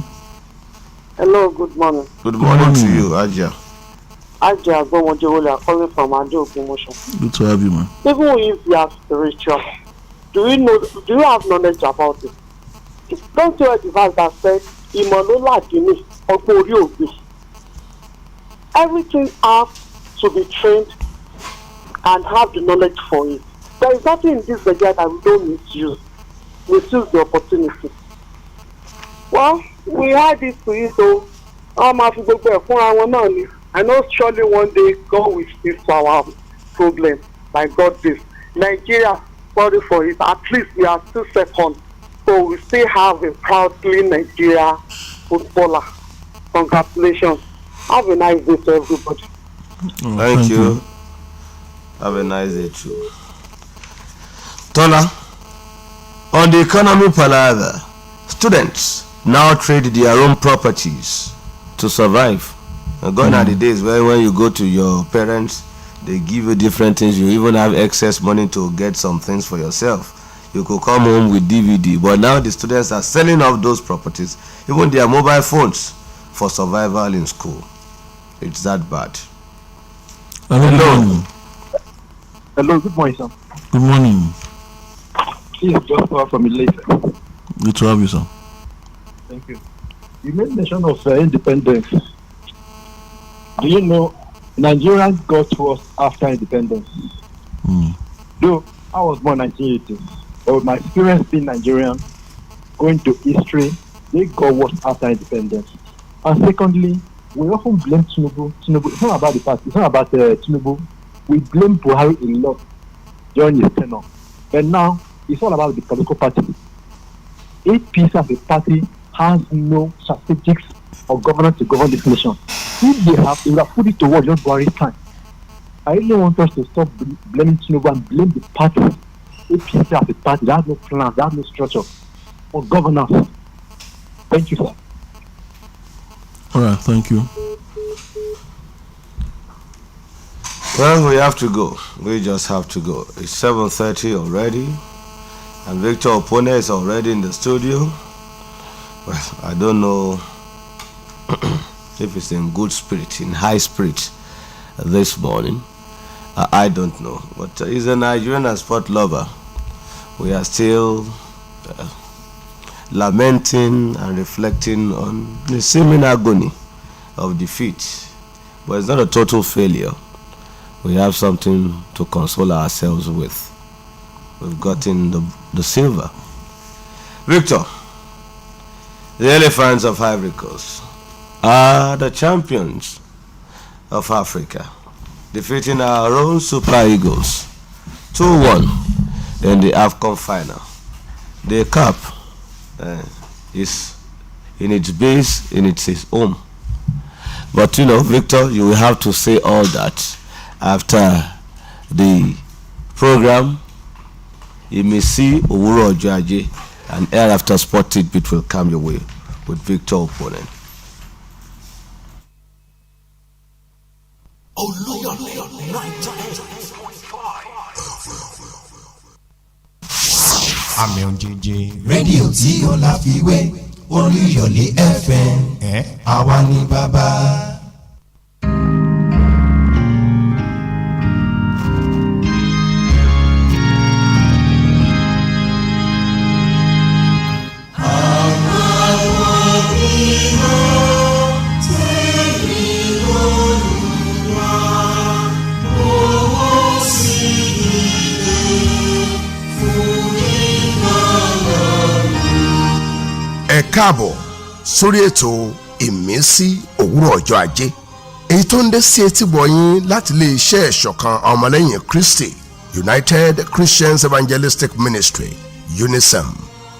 Hello, good morning. Good morning to you, Aja. Aja Gomojewole, calling from Ado Promotion. Good to have you, man. Even if you are spiritual, do you have knowledge about it? Don't you have the verse that says, everything has to be trained and have the knowledge for it. There is nothing in this Nigeria that we don't misuse the opportunity. Well, we had this to it, so I know surely one day God will fix our problem like God did. Nigeria, sorry for it, at least we are still second. So we still have a proudly Nigeria footballer. Congratulations. Have a nice day to everybody. Thank you. Have a nice day too. Tola, on the economy palaver, students now trade their own properties to survive. Gone are the days where when you go to your parents, they give you different things. You even have excess money to get some things for yourself. You could come home with DVD, but now the students are selling off those properties, even their mobile phones, for survival in school. It's that bad. Hello. Hello, good morning, sir. Good morning. This is Joshua from Ilefe. Good to have you, sir. Thank you. You made mention of independence. Do you know Nigerians got to us after independence? Though I was born in 1980, but my experience being Nigerian, going to history, they got worse after independence. And secondly, we often blame Tinubu. It's not about the party. It's not about Tinubu. We blame Buhari a lot during his tenure. But now, it's all about the political party. APC as a party has no strategics or governance to govern this nation. If they have, they would have put it to work just Buhari's time. I really want us to stop blaming Tinubu and blame the party. APC as a party, that has no plans, that has no structure or governance. Thank you, sir. All right, thank you. Well, we have to go. We just have to go. It's 7:30 already, and Victor Opone is already in the studio. Well, I don't know if it's in good spirit, in high spirit this morning. I don't know. But he's a Nigerian and sport lover. We are still lamenting and reflecting on the seeming agony of defeat. But it's not a total failure. We have something to console ourselves with. We've gotten the silver. Victor, the Elephants of Ivory Coast are the champions of Africa, defeating our own Super Eagles 2-1 in the AFCON final. The cup is in its base, in its home. But you know, Victor, you will have to say all that after the program. You may see Owuro Ojoaje, and thereafter Sport Tidbit will come your way with Victor Opponent. Àmì òjijì rédíò tí ó láfiwé Olúyọ̀lé FM àwa ni bàbá. káàbọ̀ sórí ètò ìmísí òwúrọ̀ ọjọ́ ajé èyí tó ń dé sí etí gbọ̀yìn láti ilé iṣẹ́ ìṣọ̀kan ọmọlẹ́yìn Kristi United Christians Evangelistic Ministry UNICEM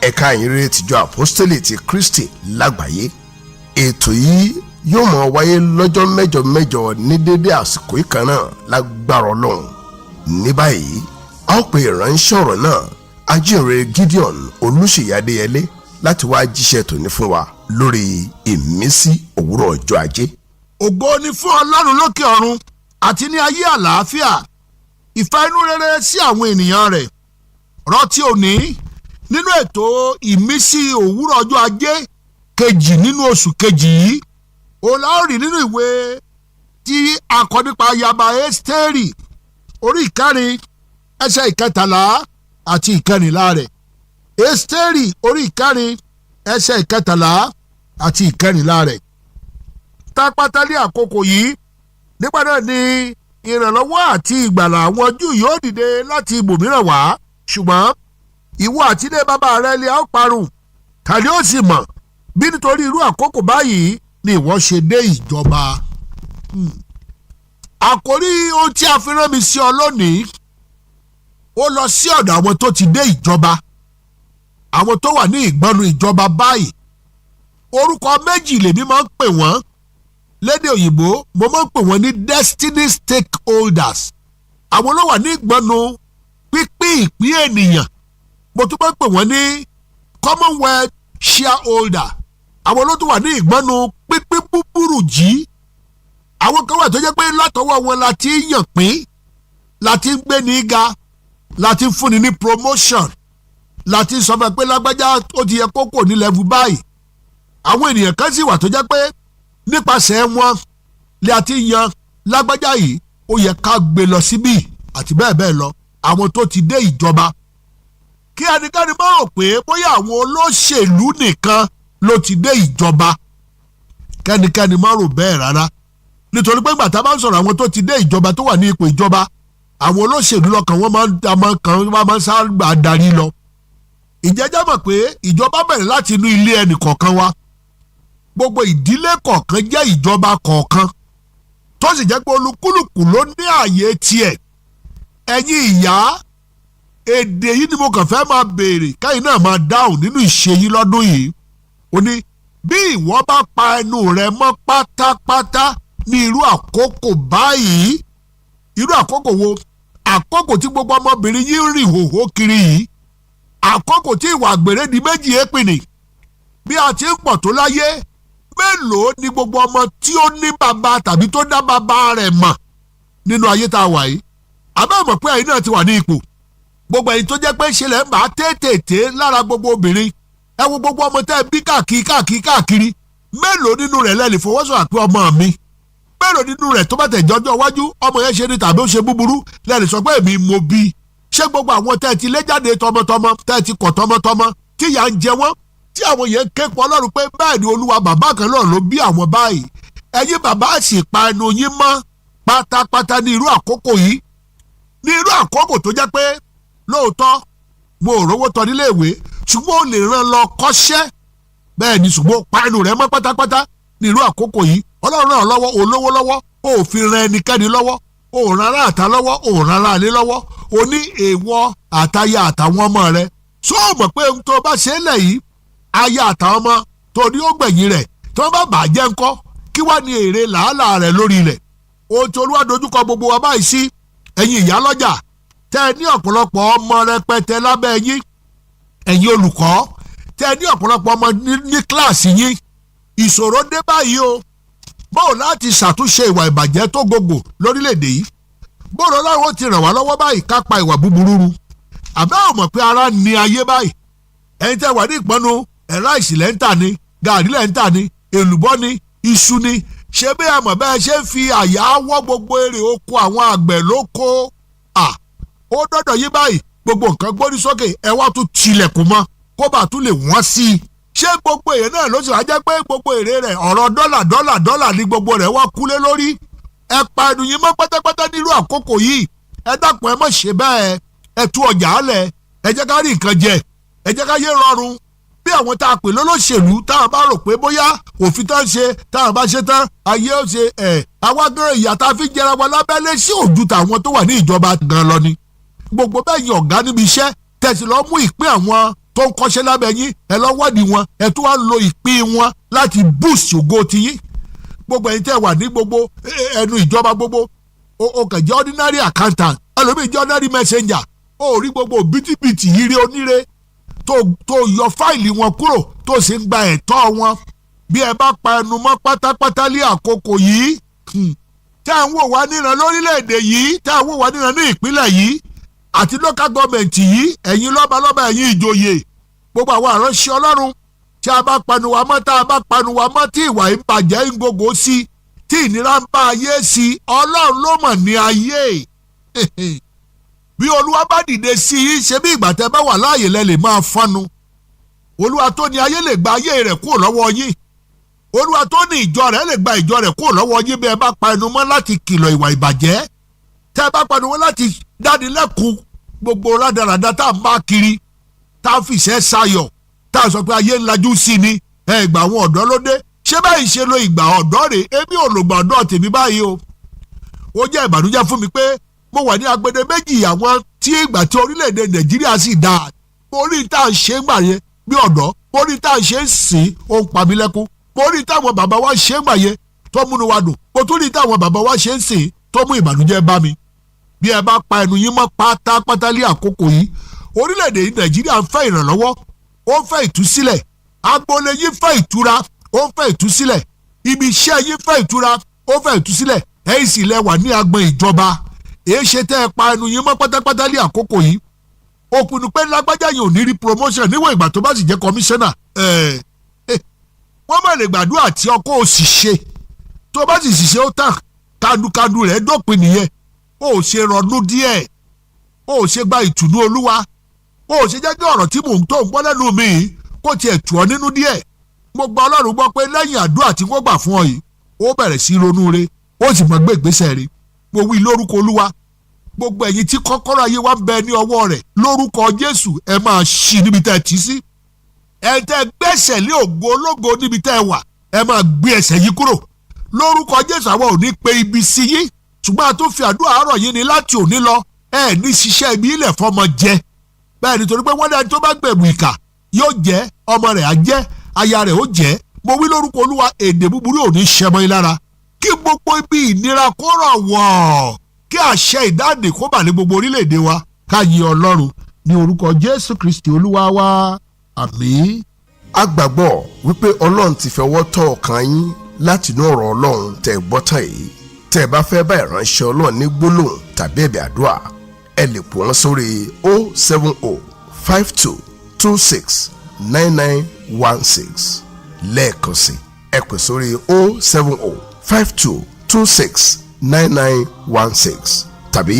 ẹ̀ka ìyìnrere tìjọ apostoli ti Kristi lágbàáyé. Ètò yìí yóò máa wáyé lọ́jọ́ mẹ́jọ ní dédé àsìkò ìkan náà lágbára Ọlọ́run. Ní báyìí a ó pe ìránṣẹ́ ọ̀rọ̀ náà ajínrere Gideon Olúṣèyí láti wá jíṣẹ́ tòní fún wa lórí ìmísí òwúrọ̀ ọjọ́ ajé. Ògo ni fún Ọlọ́run lókè ọ̀run àti ní ayé àlàáfíà ìfẹ́ inú rere sí àwọn ènìyàn rẹ̀. Rántí òní nínú ètò ìmísí òwúrọ̀ ọjọ́ ajé kejì nínú oṣù kejì yìí ó la ó rí nínú ìwé tí a kọ nípa ayaba Ẹ́sítérì orí ìkẹrin ẹsẹ̀ ìkẹtàlá àti ìkẹrìnlá rẹ̀. Ẹ́sítérì orí ìkẹrin ẹsẹ̀ ìkẹtàlá àti ìkẹrìnlá rẹ̀. Tápátá ní àkókò yìí nígbà náà ni ìrànlọ́wọ́ àti ìgbàlà àwọn Júù yóò dìde láti ibòmíràn wá, ṣùgbọ́n ìwọ àti ilé bàbá rẹ lè ó parun. Tàbí ó sì mọ̀ bí nítorí irú àkókò báyìí ni ìwọ ṣe dé ìjọba. Àkórí ohun tí a fi rán mi sí ọ lónìí ó lọ sí ọ̀dọ̀ àwọn tó ti dé ìjọba, àwọn tó wà ní ìgbọnnu ìjọba báyìí. Orúkọ méjì lèmi máa ń pè wọ́n lédè òyìnbó, mo máa ń pè wọ́n ní destiny stakeholders. Àwọn ló wà ní ìgbọnnu pípín ìpín ènìyàn. Mo tún máa ń pè wọ́n ní commonwealth shareholder. Àwọn ló tún wà ní ìgbọnnu pípín búburú jí. Àwọn kan wà tó jẹ́ pé látọwọ́ wọn la ti ń yàn pín, la ti ń gbé ní ga, la ti ń fúnni ní promotion, la ti ń sọ fún ẹ pé lágbájá ó ti yẹ kókò ní level báyìí. Àwọn ènìyàn kan sì wà tó jẹ́ pé nípasẹ̀ wọn lè àti yan lágbájá yìí ó yẹ ká gbé lọ síbí àti bẹ́ẹ̀ bẹ́ẹ̀ lọ. Àwọn tó ti dé ìjọba, kí ẹnikẹ́ni má rò pé bóyá àwọn olóṣèlú nìkan ló ti dé ìjọba. Kẹ́nikẹ́ni má rò bẹ́ẹ̀ rárá, nítorí pé gbàtà bá ń sọ̀rọ̀ àwọn tó ti dé ìjọba tó wà ní ipò ìjọba, àwọn olóṣèlú lọ́kàn wọ́n máa ń sábà darí lọ. Ìjẹ́jẹ́ mọ̀ pé ìjọba bẹ̀rẹ̀ láti inú ilé ẹnì kọ̀ọ̀kan wa. gbogbo ìdílé kọ̀ọ̀kan jẹ́ ìjọba kọ̀ọ̀kan tó sì jẹ́ pé olúkúlùkù ló ní ààyè tiẹ̀. ẹ̀yin ìyá, èdè yìí ni mo kàn fẹ́ máa béèrè káyìn náà máa dáhùn nínú ìṣe yìí lọ́dún yìí. ó ní bí ìwọ bá pa ẹnu rẹ mọ́ pátápátá ní irú àkókò báyìí, irú àkókò wo? Àkókò tí gbogbo ọmọbìnrin yìí ń rìn hòhò kiri yìí, àkókò tí ìwà àgbèrè di méjì èpìnì. bí a ti ń pọ̀ tó láyé, mélòó ni gbogbo ọmọ tí ó ní bàbá tàbí tó dá bàbá rẹ̀ mọ̀ nínú ayé tá a wà yìí? àbẹ́ mọ̀ pé ẹ̀yin náà ti wà ní ipò. gbogbo ẹ̀yin tó jẹ́ pé ṣẹlẹ̀ ń bá tètè lára gbogbo obìnrin, ẹ wo gbogbo ọmọ tẹ́ ẹ bí káàkiri, mélòó nínú rẹ̀ lẹ́lẹ̀ fọwọ́sọ̀rọ̀ pé ọmọ mi? mélòó nínú rẹ̀ tó bá tẹ̀ jọjọ́ iwájú ọmọ yẹn ṣe ni tàbí ó ṣe búburú lẹ́lẹ̀ sọ pé èmi mo bí? ṣé gbogbo àwọn tẹ́ ẹ ti lé jáde tọmọtọmọ, tẹ́ ẹ ti kọ̀ tọmọtọmọ, tí ìyà ń jẹ wọ́n, tí àwọn yẹn ké pọ̀ Ọlọ́run pé bẹ́ẹ̀ ni Olúwa bàbá kan náà ló bí àwọn báyìí, ẹ̀yin bàbá sì pa ẹnu yín mọ́ pátápátá ní irú àkókò yìí, ní irú àkókò tó jẹ́ pé lóòótọ́ mo ò rówó tọ́ nílé ìwé ṣùgbọ́n ó lè ràn lọ kọ́ṣẹ́, bẹ́ẹ̀ ni ṣùgbọ́n pa ẹnu rẹ̀ mọ́ pátápátá ní irú àkókò yìí. Ọlọ́run ràn ọ́ lọ́wọ́, ó lówó lọ́wọ́, ó fi ran ẹnikẹ́ni lọ́wọ́, ó ràn ará àta lọ́wọ́, ó ràn ará ilé lọ́wọ́, ó ní èèwọ̀ àtaya àtàwọn ọmọ rẹ̀. sọ mọ̀ pé ohun tó bá ṣe é lẹ̀ yìí, aya àtàwọn ọmọ tó ní ó gbẹ̀yìn rẹ̀ tí wọ́n bá bàjẹ́ ńkọ́, kí wá ní èrè làálàá rẹ̀ lórí ilẹ̀? ohun tí Olúwa dojúkọ gbogbo wa báyìí sí ẹ̀yin ìyá lọ́jà tẹ́ ẹ ní ọ̀pọ̀lọpọ̀ ọmọ rẹpẹtẹ lábẹ́ yín, ẹ̀yin olùkọ́ tẹ́ ẹ ní ọ̀pọ̀lọpọ̀ ọmọ ní kíláàsì yín. ìṣòro dé báyìí o. báwo láti ṣàtúnṣe ìwà ìbàjẹ́ tó gbogbo lórílẹ̀‐èdè yìí? bóòrò Ọlọ́run ó ti ràn wá lọ́wọ́ báyìí ká pa ìwà búburú ru. àbẹ́ ò mọ̀ pé ara ní ayé báyìí. ẹ̀yin tẹ́ wà ní ìpọ́nú, ráìsì lẹ́ ń tà ní, gàrí lẹ́ ń tà ní, èlùbọ́ ní, iṣu ní. ṣé bí ẹ mọ̀ bẹ́ẹ̀ ṣe ń fi àyà wọ́ gbogbo èrè oko àwọn àgbẹ̀ lóko? ó dọ́dọ̀ yí báyìí, gbogbo nǹkan gbórí sókè, ẹ wá tún tilẹ̀kùn mọ́ kó bá tún lè wọ́n sí i. ṣé gbogbo èèyàn náà ló sì wá jẹ́ pé gbogbo èrè rẹ̀ ọ̀rọ̀ dọ́là ní gbogbo rẹ̀ wá kúlé lórí? ẹ pa ẹnu yín mọ́ pátápátá nílùú àkókò yìí. ẹ dákun ẹ má ṣe bẹ́ẹ̀, ẹ tú ọjà álẹ̀, ẹ jẹ́ ká rí nǹkan jẹ, ẹ jẹ́ ká yé rọrùn. bí àwọn tá a pè lólóṣèlú táwọn bá rò pé bóyá òfin tán ṣe táwọn bá ṣe tán ayé ó ṣe àwa gan ìyà tá a fi jẹra wa lábẹ́lé sí òjú tàwọn tó wà ní ìjọba gan lọ ni. gbogbo bẹ́ẹ̀ yín ọ̀gá níbi iṣẹ́ tẹ̀sí lọ mú ìpín àwọn tó ń kọ́ṣẹ́ lábẹ́ yín, ẹ lọ wádìí wọn, ẹ tún wá lo ìpín wọn láti boost ògo tiyín. gbogbo ẹ̀yin tẹ́ wà ní gbogbo ẹnu ìjọba gbogbo, o kàn jẹ́ ordinary accountant, ẹlòmíì jẹ́ ordinary messenger, ó rí gbogbo bìtìbìtì ire oníre tó yọ fáìlì wọn kúrò tó sì ń gba ẹ̀tọ́ wọn. bí ẹ bá pa ẹnu mọ́ pátápátá lé àkókò yìí, tá à ń wò wá níran lórílẹ̀‐èdè yìí, tá à ń wò wá níran ní ìpínlẹ̀ yìí àti local government yìí, ẹ̀yin lọ́balọ́ba, ẹ̀yin ìjòyè, gbogbo àwọn àránṣẹ́ Ọlọ́run, tí a bá panu wa mọ́, tá a bá panu wa mọ́, tí ìwà ìbàjẹ́ ń gbogbo sí, tí ìnira ń bá ayé sí, Ọlọ́run ló mọ̀ ní ayé. bí Olúwa bá dìde sí i, ṣe bí ìgbà tẹ́ bá wà láàyè lẹ lè máa fọ́nu. Olúwa tó ní ayé lè gba ayé rẹ̀ kúrò lọ́wọ́ yín. Olúwa tó ní ìjọ rẹ̀ lè gba ìjọ rẹ̀ kúrò lọ́wọ́ yín bí ẹ bá pa ẹnu mọ́ láti kìlọ̀ ìwà ìbàjẹ́. tẹ́ ẹ bá pa ẹnu mọ́ láti dánilẹ́kùn gbogbo rádaràda tá a máa kiri, tá a fìṣẹ́ sayọ̀, tá a sọ pé ayé ńlájú sí ni, ìgbà àwọn ọ̀dọ́ ló dé. ṣé báyìí ṣe lo ìgbà ọ̀dọ́ rè? èmi ò lògbà ọ̀dọ́ tèmi báyìí o. ó jẹ́ ìbànújẹ́ fún mi pé mo wà ní agbede méjì àwọn tí ìgbà tí orílẹ̀-èdè Nàìjíríà sì dáa. mo rí tá à ń ṣe ń gbà yẹn bí ọ̀dọ́, mo rí tá à ń ṣe ń sìn ó ń pa mí lẹ́kún. mo rí táwọn bàbá wa ṣe ń gbà yẹn tó múnú wa dùn, mo tún rí táwọn bàbá wa ṣe ń sìn tó mú ìbànújẹ́ bá mi. bí ẹ bá pa ẹnu yín mọ́ pátápátá lé àkókò yìí, orílẹ̀-èdè Nàìjíríà ń fẹ́ ìrànlọ́wọ́, ó ń fẹ́ ìtúsílẹ̀, agboolé yín fẹ́ ìtura, ó ń fẹ́ ìtúsílẹ̀, ibi iṣẹ́ yín fẹ́ ìtura, ó fẹ́ ìtúsílẹ̀, ẹ̀yin sì lẹ wà ní agbọn ìjọba. èé ṣe tẹ́ ẹ pa ẹnu yín mọ́ pátápátá lé àkókò yìí? ó pinnu pé lágbájá yìí ò ní rí promotion níwọ̀n ìgbà tó bá sì jẹ́ kọmíṣánná. wọ́n má lè gbàdúrà tí ọkọ̀ ò sì ṣe, tó bá sì ṣiṣẹ́ ó tàn, kandukanu rẹ̀ dópin nìyẹn. ó ṣe ronú díẹ̀, ó ṣe gba ìtùnú Olúwa, ó ṣe jẹ́ kí ọ̀rọ̀ tí mò ń tó ń gbọ́ lẹ́nu mi kó tiẹ̀ tù ọ́ nínú díẹ̀. mo gba Ọlọ́run gbọ́ pé lẹ́yìn àdúrà tí wọ́n gbà fún ọ yìí, ó bẹ̀rẹ̀ sí ronú re, ó sì mọ̀ gbé ìgbésẹ̀ rẹ̀. mo wí lórúkọ Olúwa, gbogbo ẹ̀yin tí kọ́kọ́rọ́ ayé wa ń bẹ ní ọwọ́ rẹ̀, lórúkọ Jésù ẹ máa ṣí níbi tẹ́ ẹ tì sí. ẹ tẹ́ gbẹ́sẹ̀ lé ògo ológo níbi tẹ́ ẹ wà, ẹ máa gbé ẹsẹ̀ yìí kúrò lórúkọ Jésù. àwọn ò ní pe ibi sí yín ṣùgbọ́n a tó fi àdúrà àárọ̀ yìí ni láti òní lọ ẹ ní ṣiṣẹ́ ibi ilẹ̀ fọmọ jẹ bẹ́ẹ̀ nítorí pé wọ́n dání tó bá gbẹ̀mù ìkà yóò jẹ́ ọmọ rẹ̀ á jẹ́ aya rẹ̀ ó jẹ́. mo wí lórúkọ Olúwa èdè búburú ò ní ṣẹmọ yín lára kí gbogbo ibi ìnira kó rọ̀ wọ̀ kí àṣẹ ìdáǹdè kó bà ní gbogbo orílẹ̀-èdè wa ká yìn Ọlọ́run ní orúkọ Jésù Kristi Olúwa wa àmín. a gbàgbọ́ wípé Ọlọ́run ti fọwọ́ tọ́ ọkàn yín láti inú ọ̀rọ̀ Ọlọ́run tẹ́ gbọ́ tán yìí. tẹ́ ẹ bá fẹ́ bá ìránṣẹ́ Ọlọ́run ní gbólóhùn tàbí ẹ̀bẹ̀ àdúrà ẹ lè pè wọ́n sórí 07052269916 lẹ́ẹ̀kan sí ẹ pè sórí 07052269916 tàbí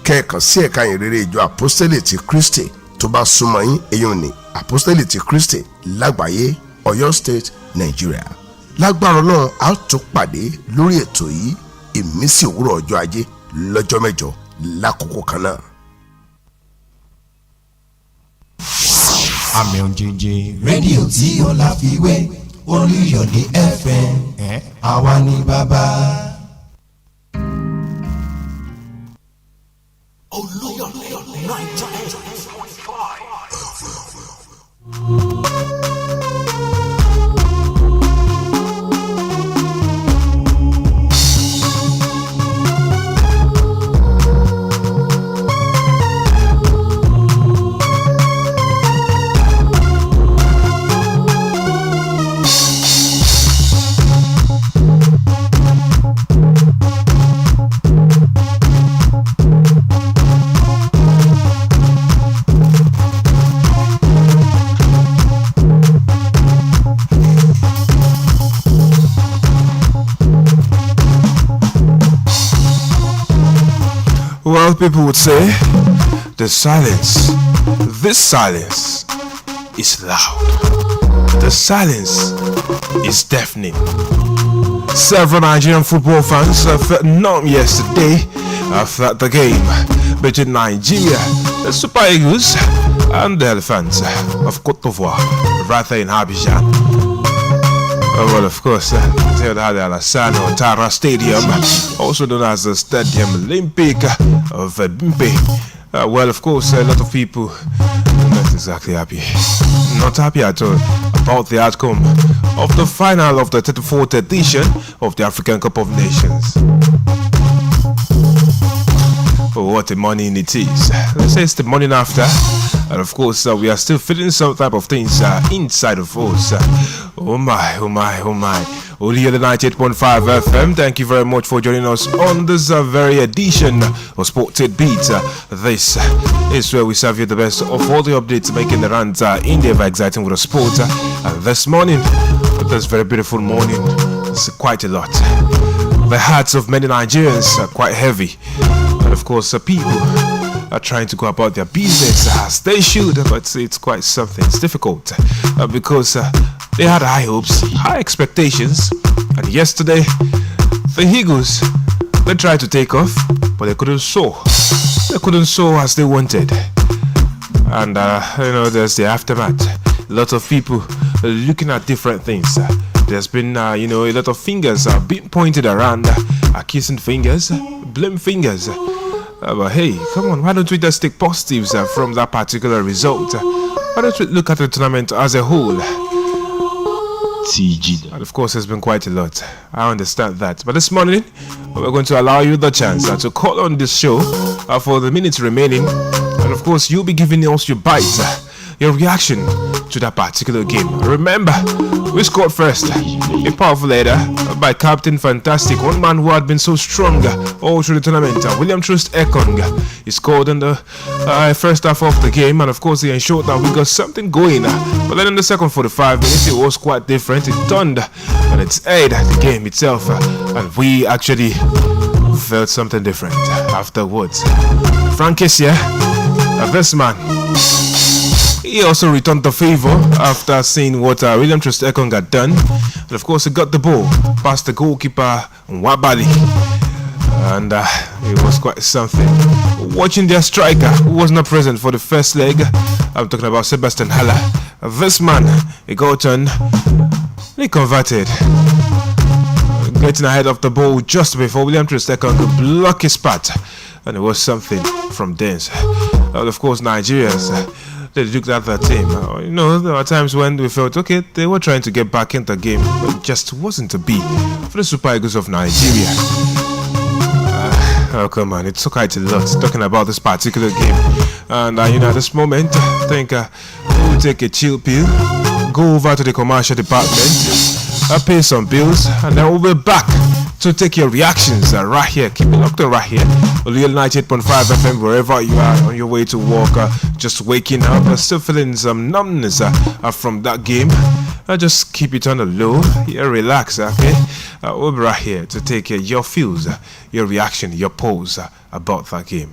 kẹ́ẹ̀kan sí ẹ̀ka ìrere ìjọ Àpọ́stélì ti Kristi tó bá súnmọ́ yín èyàn ní Àpọ́stélì ti Kristi lágbàáyé Ọ̀yọ́ State Nigeria. lágbára Ọlọ́run a tún pàdé lórí ètò yìí ìmísí òwúrọ̀ ọjọ́ ajé lọ́jọ́ mẹ́jọ lákòókò kan náà. àmì òjijì rédíò tí ó láfiwé Olúyọ̀lé FM àwa ni bàbá. Olúyọ̀lé 98.5. Well, people would say, this silence is loud. The silence is deafening. Several Nigerian football fans felt numb yesterday after the game between Nigeria, the Super Eagles, and the Elephants of Côte d'Ivoire, rather in Abidjan. Well, of course, they had the Alassane Ouattara Stadium, also known as the Stadium Olympic of Bimpe. Well, of course, a lot of people not exactly happy. Not happy at all about the outcome of the final of the 34th edition of the African Cup of Nations. Oh, what a morning it is. Let's say it's the morning after. And of course, we are still feeling some type of things inside of us. Oh my. Olúyọ̀lé 98.5 FM. Thank you very much for joining us on this very edition of Sport Beat. This is where we serve you the best of all the updates making the rounds in the ever exciting world of sport. And this morning, this very beautiful morning, it's quite a lot. The hearts of many Nigerians are quite heavy. And of course, people are trying to go about their business as they should, but it's quite something. It's difficult because they had high hopes, high expectations, and yesterday the Eagles, they tried to take off, but they couldn't soar. They couldn't soar as they wanted, and there's the aftermath. A lot of people looking at different things. There's been a lot of fingers being pointed around, accusing fingers, blame fingers. But hey, come on, why don't we just take positives from that particular result? Why don't we look at the tournament as a whole? TG. And of course, there's been quite a lot. I understand that. But this morning, we're going to allow you the chance to call on this show for the minutes remaining. And of course, you'll be giving us your bites, your reaction to that particular game. Remember, we scored first. A powerful header by Captain Fantastic, one man who had been so strong all through the tournament. William Trust Ekong. He scored in the first half of the game, and of course he ensured that we got something going. But then in the second 45 minutes, it was quite different. It turned on its head, the game itself, and we actually felt something different afterwards. Frank Kessie, this man, he also returned the favor after seeing what William Trust Ekong had done. And of course, he got the ball past the goalkeeper, Nwabali. And it was quite something. Watching their striker, who was not present for the first leg, I'm talking about Sebastian Haller. This man, he got on They converted. Getting ahead of the ball just before William Troost-Ekong could block his path. And it was something from Dens. Of course, Nigerians, they looked at that team. There were times when we felt, okay, they were trying to get back in the game, but it just wasn't to be for the Super Eagles of Nigeria. Oh, come on, it's quite a lot talking about this particular game. And, at this moment, I think we'll take a chill pill, go over to the commercial department, pay some bills, and then we'll be back to take your reactions right here. Keep it locked on right here. OLUYOLE 98.5 FM, wherever you are on your way to work, just waking up, still feeling some numbness from that game. Just keep it on the low. Yeah, relax, okay? We'll be right here to take your feels, your reaction, your pose about that game.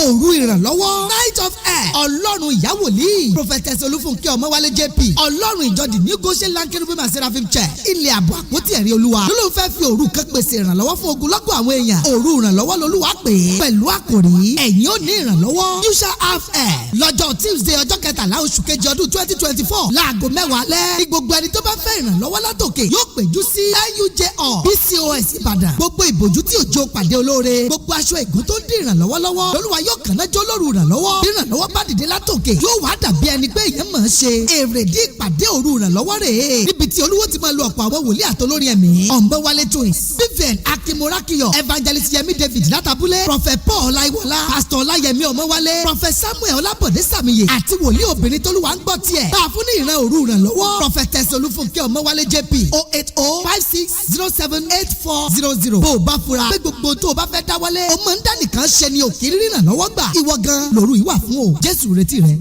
òru ìrànlọ́wọ́ night of air ọlọ́run ìyáwòlí prophetess olúfúnkẹ́ ọmọwálé jp ọlọ́run ìjọ the new goshen land cherubim and seraphim church ilé àbọ̀ àpótí ẹ̀rí olúwa ló ló ń fẹ́ fi òru kan pèsè ìrànlọ́wọ́ fún ogunlọ́gọ̀ àwọn èèyàn òru ìrànlọ́wọ́ lolúwa pè é pẹ̀lú àkòrí ẹ̀yin ò ní ìrànlọ́wọ́ you shall have air lọ́jọ́ tuesday ọjọ́ kẹtàlá oṣù kejì ọdún 2024 láago 10 alẹ́ ní gbogbo ẹni tó bá fẹ́ ìrànlọ́wọ́ látòkè yóò péjú sí LUJO BCOS ìbàdàn gbogbo ìbòjú tí òjò pàdé olóore gbogbo aṣọ ìgún tó ń dín ìrànlọ́wọ́ lọ́wọ́ lolúwa yóò kànájọ́ lóru ìrànlọ́wọ́ bí ìrànlọ́wọ́ bá dìde látòkè yóò wá dàbí ẹni pé èèyàn mọ̀ ọ́n ṣe èrèdí ìpàdé òru ìrànlọ́wọ́ rèé níbi tí olúwo ti máa lo ọ̀pọ̀ àwọn wòlíì àtolórí ẹ̀mí ọ̀nbẹ́wálé twins vivian akimorakiyo evangelist yemi david látàbúlé prophet paul ọláìwọlá pastor ọláyẹmí ọmọwálé prophet samuel ọlábọ̀dé sàmìyẹ àti wòlíì obìnrin tólúwa ń gbọ́ tiẹ̀ bá a fún ní ìran òru ìrànlọ́wọ́ prophetess olúfúnkẹ́ ọmọwálé jp 08056078400 bó o bá fura pé gbogbo tó o bá fẹ́ dáwọ́lé o máa ń dá nìkan ṣe ni òkìrí ìrànlọ́wọ́ gbà ìwọ gan lòru ìwà fún o jésù retí rẹ.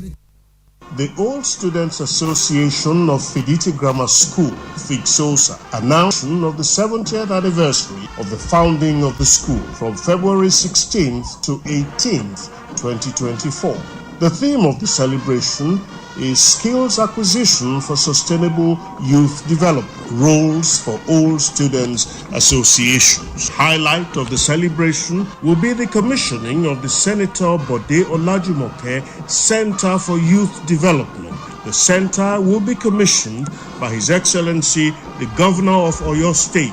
The Old Students Association of Fiditi Grammar School, FIGSOSA, announcement of the 70th anniversary of the founding of the school from February 16th to 18th, 2024. The theme of the celebration is Skills Acquisition for Sustainable Youth Development, Roles for Old Students Associations. Highlight of the celebration will be the commissioning of the Senator Bode Olajumoke Center for Youth Development. The center will be commissioned by His Excellency the Governor of Oyo State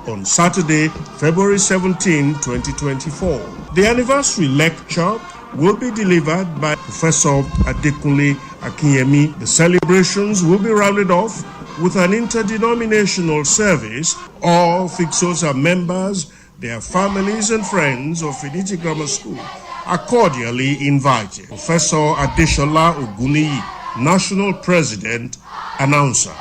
on Saturday, February 17, 2024. The anniversary lecture will be delivered by Professor Adekunle Akinyemi. The celebrations will be rounded off with an interdenominational service. All FIGSOSA members, their families and friends of Fiditi Grammar School are cordially invited. Professor Adeshola Oguniyi, National President, Announcer.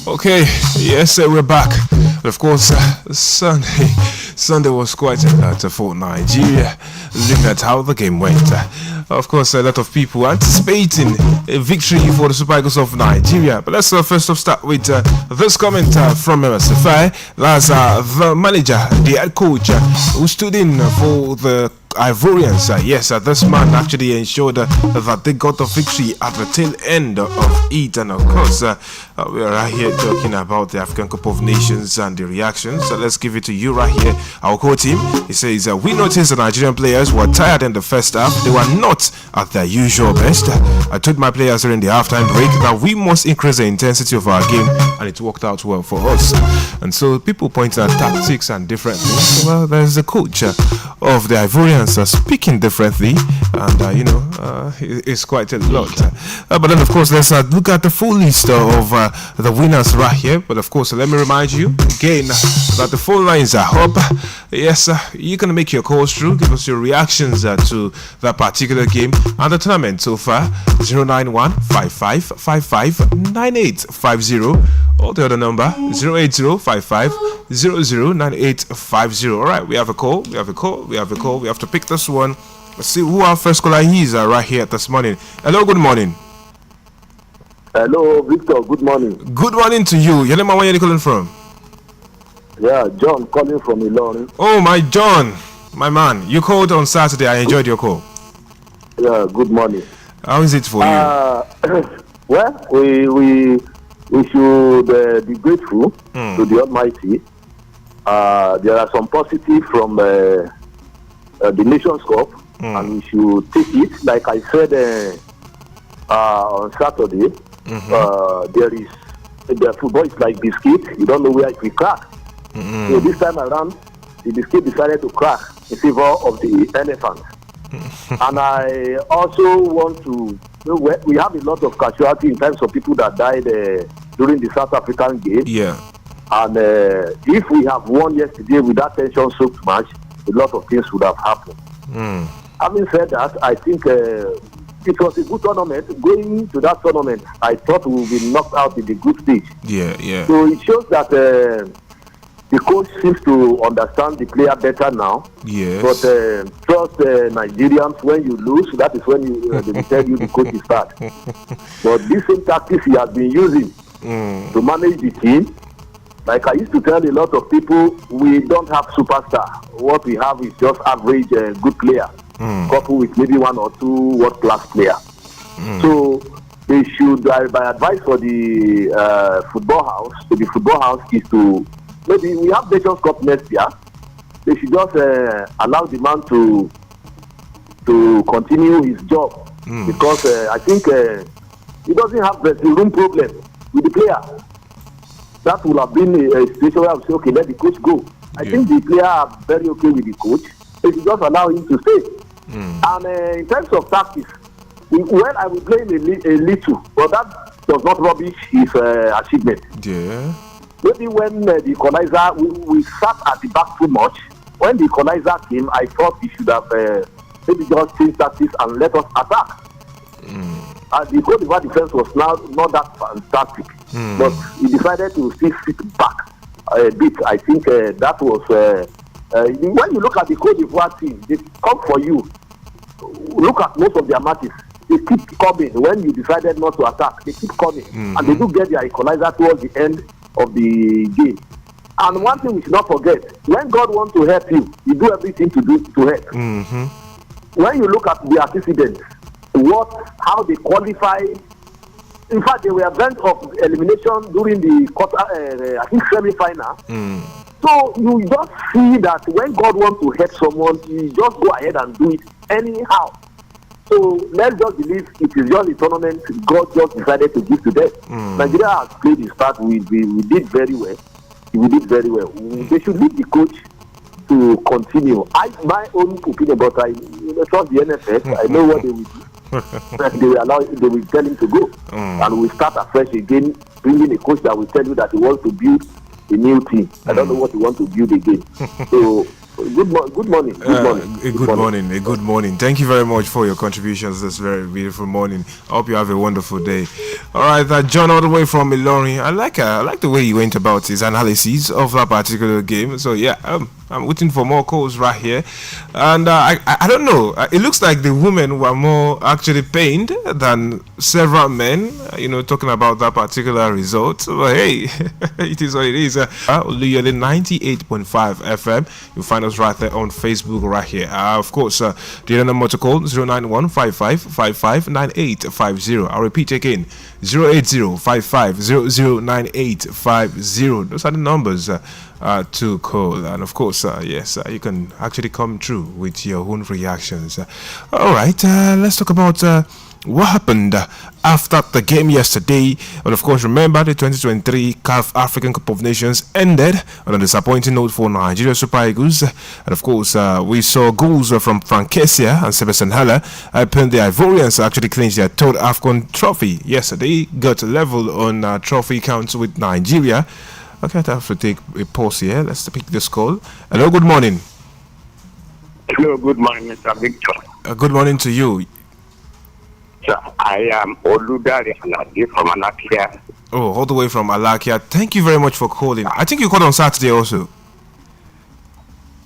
Okay, yes, we're back. Of course, Sunday was quite a lot for Nigeria. Looking at how the game went, of course, a lot of people anticipating a victory for the Super Eagles of Nigeria. But let's first off start with this comment from Sefai. That's the manager, the head coach, who stood in for the Ivorians. Yes, this man actually ensured that they got the victory at the tail end of it. And of course, we are right here talking about the African Cup of Nations and the reactions. So let's give it to you right here. Our core team, he says, we noticed the Nigerian players were tired in the first half. They were not at their usual best. I told my players during the halftime break that we must increase the intensity of our game, and it worked out well for us. And so people point at tactics and different things. Well, there's the coach of the Ivorians speaking differently, and it's quite a lot. But then, of course, let's look at the full list of the winners right here. But of course, let me remind you again that the phone lines are up. Yes, you can make your calls through. Give us your reactions to that particular game and the tournament so far. 091-5555-9850 or the other number 080-55-009850. All right, we have a call. We have to pick this one. Let's see who our first caller is right here this morning. Hello, good morning. Hello, Victor. Good morning. Good morning to you. Your name and where you're calling from? Yeah, John calling from Ilorin. Oh, my John, my man. You called on Saturday. I enjoyed your call. Yeah, good morning. How is it for you? Well, we should be grateful to the Almighty. There are some positive from the Nations Cup, and we should take it. Like I said on Saturday, there is the football is like biscuit. You don't know where it will crack. So this time around, the biscuit decided to crack in favor of the elephant. And I also want to. We have a lot of casualty in terms of people that died during the South African game. Yeah. And if we have won yesterday with that tension-soaked match, a lot of things would have happened. Having said that, I think it was a good tournament. Going to that tournament, I thought we would be knocked out in the group stage. Yeah. So it shows that the coach seems to understand the player better now. Yes. But trust Nigerians, when you lose, that is when they will tell you the coach is bad. But this same tactics he has been using to manage the team. Like I used to tell a lot of people, we don't have superstar. What we have is just average good player, coupled with maybe one or two world-class player. So they should, my advice for the football house is to, maybe we have Nations Cup next year. They should just allow the man to continue his job because I think he doesn't have the room problem with the player. That would have been a situation where I would say, okay, let the coach go. I think the player are very okay with the coach. They should just allow him to stay. And in terms of tactics, well, I will blame a little, but that does not rubbish his achievement. Yeah. Maybe when the equalizer, we sat at the back too much. When the equalizer came, I thought he should have maybe just changed tactics and let us attack. The Cote d'Ivoire defense was now not that fantastic, but he decided to still sit back a bit. I think that was when you look at the Cote d'Ivoire team, they come for you. Look at most of their matches. They keep coming. When you decided not to attack, they keep coming, and they do get their equalizer towards the end of the game. And one thing we should not forget: when God wants to help you, you do everything to help. When you look at the antecedents, how they qualify. In fact, they were event of elimination during the quarter, I think semi-final. So you just see that when God wants to help someone, you just go ahead and do it anyhow. So let's just believe it is just a tournament God just decided to give to them. Nigeria has played his part. We did very well. We did very well. They should leave the coach to continue. My own opinion, but I trust the NFS. I know what they will do. They will tell him to go, and we start afresh again, bringing a coach that will tell you that he wants to build a new team. I don't know what he wants to build again. So good morning. A good morning. Thank you very much for your contributions this very beautiful morning. I hope you have a wonderful day. All right, John, all the way from Ilorin. I like the way he went about his analysis of that particular game. So yeah, I'm waiting for more calls right here, and I don't know. It looks like the women were more actually pained than several men. Talking about that particular result. But hey, it is what it is. OLUYOLE 98.5 FM. You find us right there on Facebook right here. Of course, the other number to call 09155559850. I'll repeat again, 08055009850. Those are the numbers to call, and of course, yes, you can actually come through with your own reactions. All right, let's talk about what happened after the game yesterday. And of course, remember the 2023 CAF African Cup of Nations ended on a disappointing note for Nigeria Super Eagles. And of course, we saw goals from Frank Kessie and Sebastian Haller helping the Ivorians actually clinch their third AFCON trophy. Yesterday got a level on trophy counts with Nigeria. Okay, I have to take a pause here. Let's pick this call. Hello, good morning. Hello, good morning, Mr. Victor. Good morning to you. Sir, I am Oludare from Alakia. Oh, all the way from Alakia. Thank you very much for calling. I think you called on Saturday also.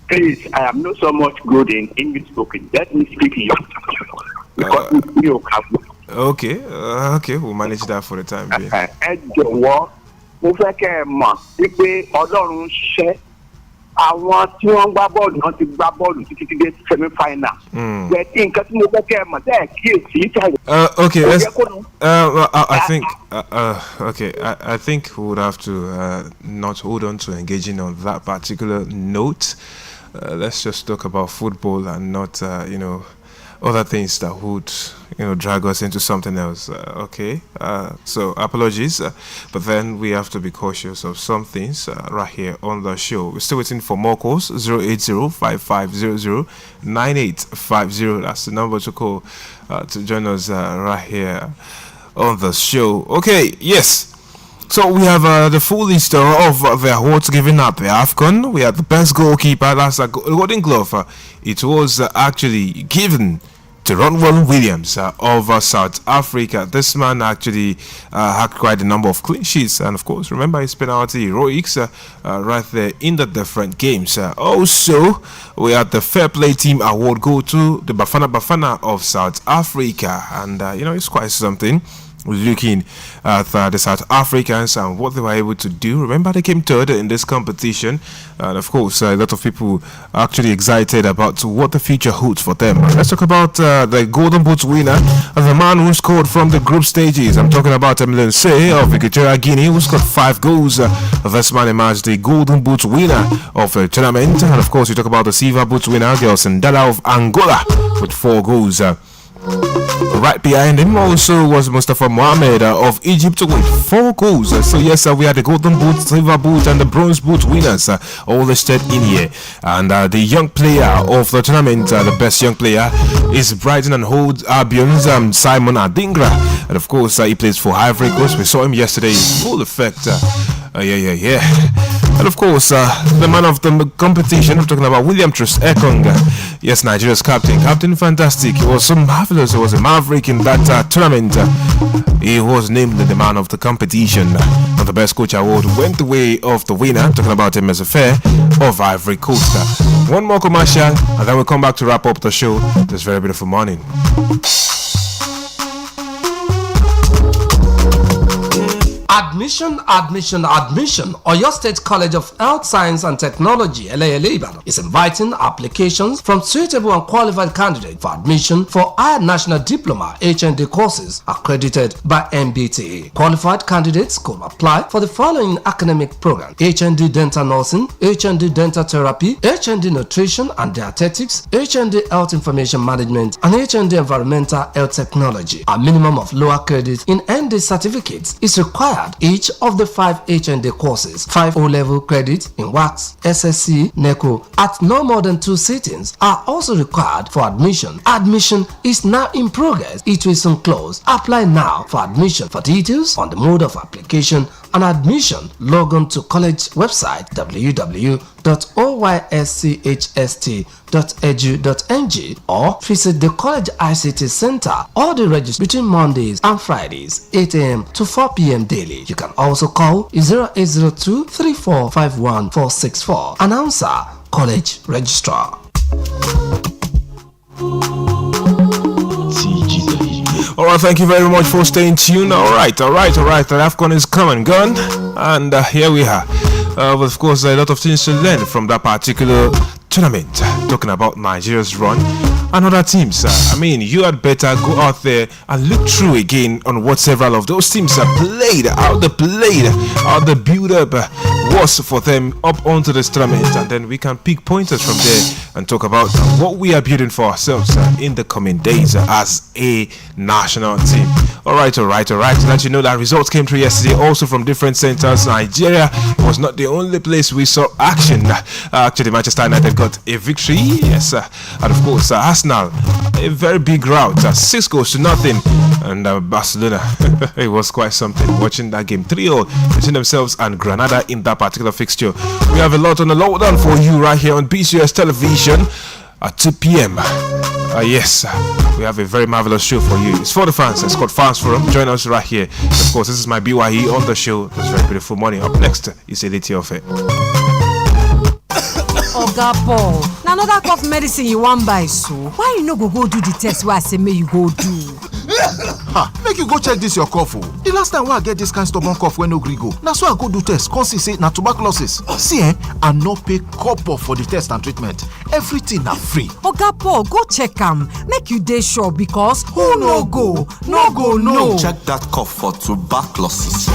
Please, I am not so much good in English spoken. Let me speak in your Okay, we'll manage that for the time being. mo fẹ́ kẹ́ ẹ mọ̀ wípé ọlọ́run ń ṣiṣẹ́ àwọn tí wọ́n ń gbá bọ́ọ̀lù náà ti gbá bọ́ọ̀lù títí dé semi final. Bẹ́ẹ̀ nǹkan tí mo fẹ́ kẹ́ ẹ mọ̀ tẹ́ ẹ̀ kíyèsí ìtàgé. Okay, I think okay, I think we would have to not hold on to engaging on that particular note. Let's just talk about football and not other things that would drag us into something else. Okay, so apologies, but then we have to be cautious of some things right here on the show. We're still waiting for more calls. 080-5500-9850. That's the number to call to join us right here on the show. Okay, yes. So we have the full list of the awards given at the AFCON. We had the best goalkeeper, that's a Golden Glove. It was actually given to Ronwen Williams of South Africa. This man actually had quite a number of clean sheets, and of course, remember his penalty heroics right there in the different games. Also, we had the Fair Play Team Award go to the Bafana of South Africa, and it's quite something. Looking at the South Africans and what they were able to do. Remember, they came third in this competition, and of course a lot of people are actually excited about what the future holds for them. Let's talk about the Golden Boot winner, the man who scored from the group stages. I'm talking about Emilien Say of Equatorial Guinea, who scored 5 goals. This man emerged the Golden Boot winner of the tournament, and of course we talk about the Silver Boot winner, Gelson Dala of Angola, with 4 goals. Right behind him also was Mustafa Mohamed of Egypt with 4 goals. So yes, we had the Golden Boot, Silver Boot and the Bronze Boot winners all listed in here. And the young player of the tournament, the best young player, is Brighton and Hove Albion's Simon Adingra. And of course, he plays for Ivory Coast. We saw him yesterday in full effect. Yeah. And of course, the man of the competition, we're talking about William Trust Ekong. Yes, Nigeria's captain. Captain fantastic. He was so marvelous. He was a maverick in that tournament. He was named the man of the competition. And the best coach award went the way of the winner. Talking about him as a fair of Ivory Coast. One more commercial, and then we'll come back to wrap up the show this very beautiful morning. Admission. Oyo State College of Health Science and Technology, Eleyele Ibadan, is inviting applications from suitable and qualified candidates for admission for higher national diploma HND courses accredited by MBTA. Qualified candidates could apply for the following academic programs: HND Dental Nursing, HND Dental Therapy, HND Nutrition and Dietetics, HND Health Information Management, and HND Environmental Health Technology. A minimum of lower credit in ND certificates is required each of the 5 HND courses. 5 O-level credits in WACS, SSC, NECO at no more than 2 sittings are also required for admission. Admission is now in progress. It will soon close. Apply now for admission. For details on the mode of application and admission, log on to college website www.oyschst.edu.ng or visit the College ICT Center or the register between Mondays and Fridays 8 a.m. to 4 p.m. daily. You can also call 0802 3451 464. Announcer, College Registrar. Alright, thank you very much for staying tuned. Alright. The AFCON is come and gone, and here we are. But of course, a lot of things to learn from that particular tournament. Talking about Nigeria's run and other teams. You had better go out there and look through again on what several of those teams have played, how the build up was for them up onto this tournament, and then we can pick pointers from there and talk about what we are building for ourselves in the coming days as a national team. Alright. To let you know that results came through yesterday also from different centers. Nigeria was not the only place we saw action. Actually, Manchester United got a victory, yes, and of course Arsenal, a very big rout, 6-0, and Barcelona. It was quite something watching that game. 3-0 between themselves and Granada in that particular fixture. We have a lot on the lowdown for you right here on BCOS television at 2 p.m. Yes, we have a very marvelous show for you. It's for the fans. It's called Fans Forum. Join us right here. Of course, this is my BYE on the show. This very beautiful morning. Up next is a little of it. Oga Paul, na another cough medicine you wan buy, so why you no go do the test wey I say make you go do? Make you go check this your cough. The last time I get this kind stubborn cough when no gree go. Now so I go do test, come see say na tuberculosis. See I no pay copper for the test and treatment. Everything na free. Oga Paul, go check am. Make you dey sure because who no go, no go no. Check that cough for tuberculosis.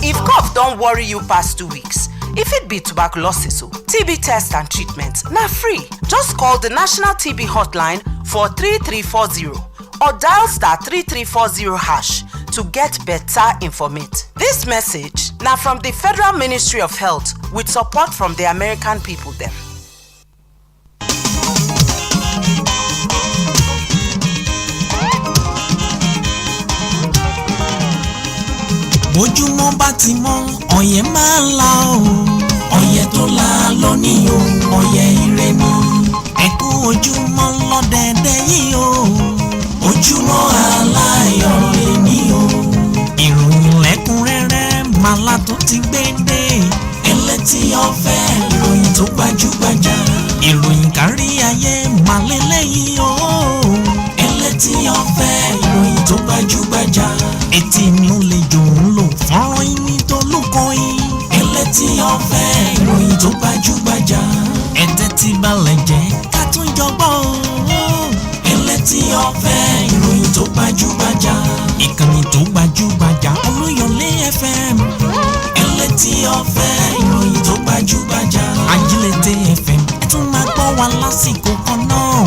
If cough don't worry you past 2 weeks, if it be tuberculosis, TB test and treatment na free. Just call the National TB Hotline for 3340 or dial *3340# to get better informate. This message now from the Federal Ministry of Health with support from the American people them. Ojúmọ́ bá ti mọ́ ọ̀yẹ́ máa ń la o ọ̀yẹ́ tó la lónìí o ọ̀yẹ́ ire ni ẹ̀kú ojúmọ́ lọ́dẹ̀dẹ̀ yìí o ojúmọ́ aláyọ̀ lèmi o ìròyìn lẹ́kùnrẹ́rẹ́ màlá tó ti gbé dé ẹlẹ́tì ọ̀fẹ́ ìròyìn tó gbajúgbajà ìròyìn kárí ayé màlẹ́lẹ́yìn o ẹlẹ́tì ọ̀fẹ́ ìròyìn tó gbajúgbajà etí mi ò lè jò ń lò fọ́nrán ìní tó lóko yìí ẹlẹ́tì ọ̀fẹ́ ìròyìn tó gbajúgbajà ẹ̀tẹ́ tí balẹ̀ jẹ́ ká tún jọgbọ́ o ẹlẹ́tì ọ̀fẹ́ ìròyìn tó gbajúgbajà ìkànnì tó gbajúgbajà Olúyọ̀lé FM ẹlẹ́tì ọ̀fẹ́ ìròyìn tó gbajúgbajà Ajílété FM ẹ tún máa gbọ́ wa lásìkò kan náà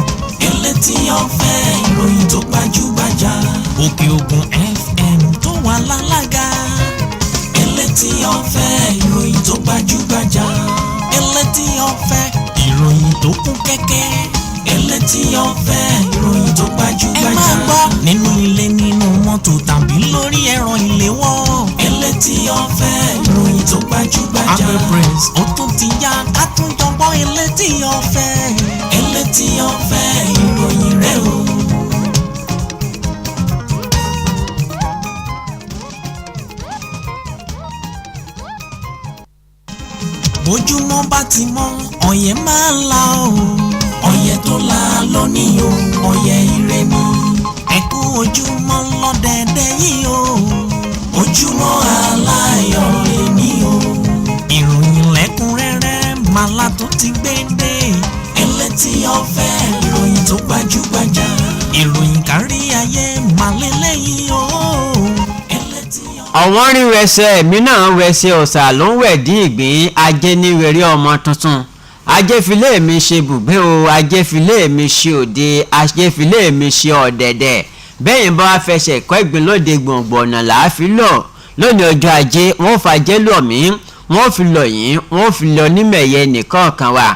ẹlẹ́tì ọ̀fẹ́ ìròyìn tó gbajúgbajà Òkè Ògùn FM tó wà lálága ẹlẹ́tì ọ̀fẹ́ ìròyìn tó gbajúgbajà ẹlẹ́tì ọ̀fẹ́ ìròyìn tó kún kẹ́kẹ́ ẹlẹ́tì ọ̀fẹ́ ìròyìn tó gbajúgbajà ẹ máa gbọ́ nínú ilé nínú mọ́tò tàbí lórí ẹ̀rọ ìléwọ́ ẹlẹ́tì ọ̀fẹ́ ìròyìn tó gbajúgbajà Abel Praise ó tún ti yá ká tún jọgbọ́ ẹlẹ́tì ọ̀fẹ́ ẹlẹ́tì ọ̀fẹ́ ìròyìn rẹ̀ o. Ojúmọ́ bá ti mọ́ ọ̀yẹ́ máa ń la o ọ̀yẹ́ tó la lónìí o ọ̀yẹ́ ire ni ẹ̀kú ojúmọ́ lọ́dẹ̀dẹ̀ yìí o ojúmọ́ aláyọ̀ lèmi o ìròyìn lẹ́kùnrẹ́rẹ́ màlá tó ti gbé dé ẹlẹ́tì ọ̀fẹ́ ìròyìn tó gbajúgbajà ìròyìn kárí ayé màlẹ́lẹ́yìn o. Ọ̀wọ́n rí wẹsẹ̀ èmi náà wẹsẹ̀ ọ̀sà ló ń wẹ̀dín ìgbín ajé ní wẹ̀rí ọmọ tuntun ajéfilé mi ṣe bùgbé o ajéfilé mi ṣe òde ajéfilé mi ṣe ọ̀dẹ̀dẹ̀ bẹ́yìn bá fẹsẹ̀ kọ́ ìgbín lóde gbọ̀ngbọ̀nà làáfi lọ lónìí ọjọ́ ajé wọ́n fàjẹ́ lọ mí wọ́n fi lọ yín wọ́n fi lọ nímẹ̀yẹ nìkan kan wà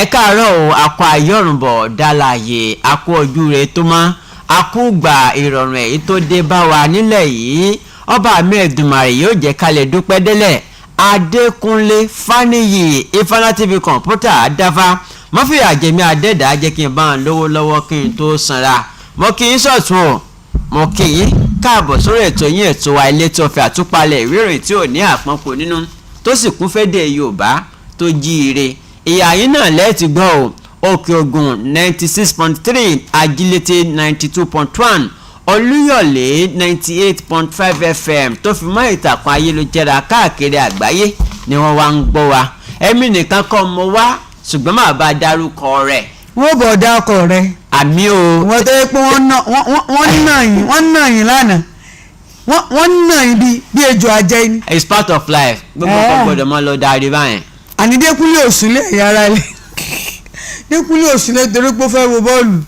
ẹ káàárọ̀ o akọ ayọ́rùnbọ̀ dálàyé akọ ojú rẹ tó mọ́ akọ gbà ìrọ̀rùn èyí tó dé bá wa nílẹ̀ yìí ọba mi Èdùmàrè yóò jẹ́ ká lè dúpẹ́ délẹ̀ Adékúnlé Fáníyì Ifáná TV kọ̀ǹpútà àdáfá mọ́fìyà jẹ̀mí adẹ́dà jẹ́ kí n bá wọn lówó lọ́wọ́ kí n tó sanra mo kí yín sọ̀tún o mo kí yín káàbọ̀ sórí ètò yín ètò wa ilé tó fi àtúpalẹ̀ ìwé ìròyìn tí ò ní àpọ́npọ̀ nínú tó sì kún fédè Yorùbá tó jíire ìyá yín náà lẹ́ẹ̀tì gbọ́ o Òkè Ògùn 96.3 Ajílété 92.1 Olúyọ̀lé 98.5 FM tó fi mọ́ ìtàkùn ayélujára káàkiri àgbáyé ni wọ́n wá ń gbọ́ wa ẹ̀mí nìkan kọ́ mo wá ṣùgbọ́n màá bá dárúkọ rẹ̀. wọ́n bọ̀ dá ọkọ rẹ̀. àmì o. wọ́n tó yẹ pé wọ́n nà yín lánàá wọ́n nà yín bí ejò ajẹ́ ni. it's part of life gbogbo ọkọ gbọdọ̀ mọ́ lọ darí báyẹn. ànídékúnlé òsùnlé ẹ̀yà ara ilé dékúnlé òsùnlé torí pé ó fẹ́ wo bọ́ọ̀lù.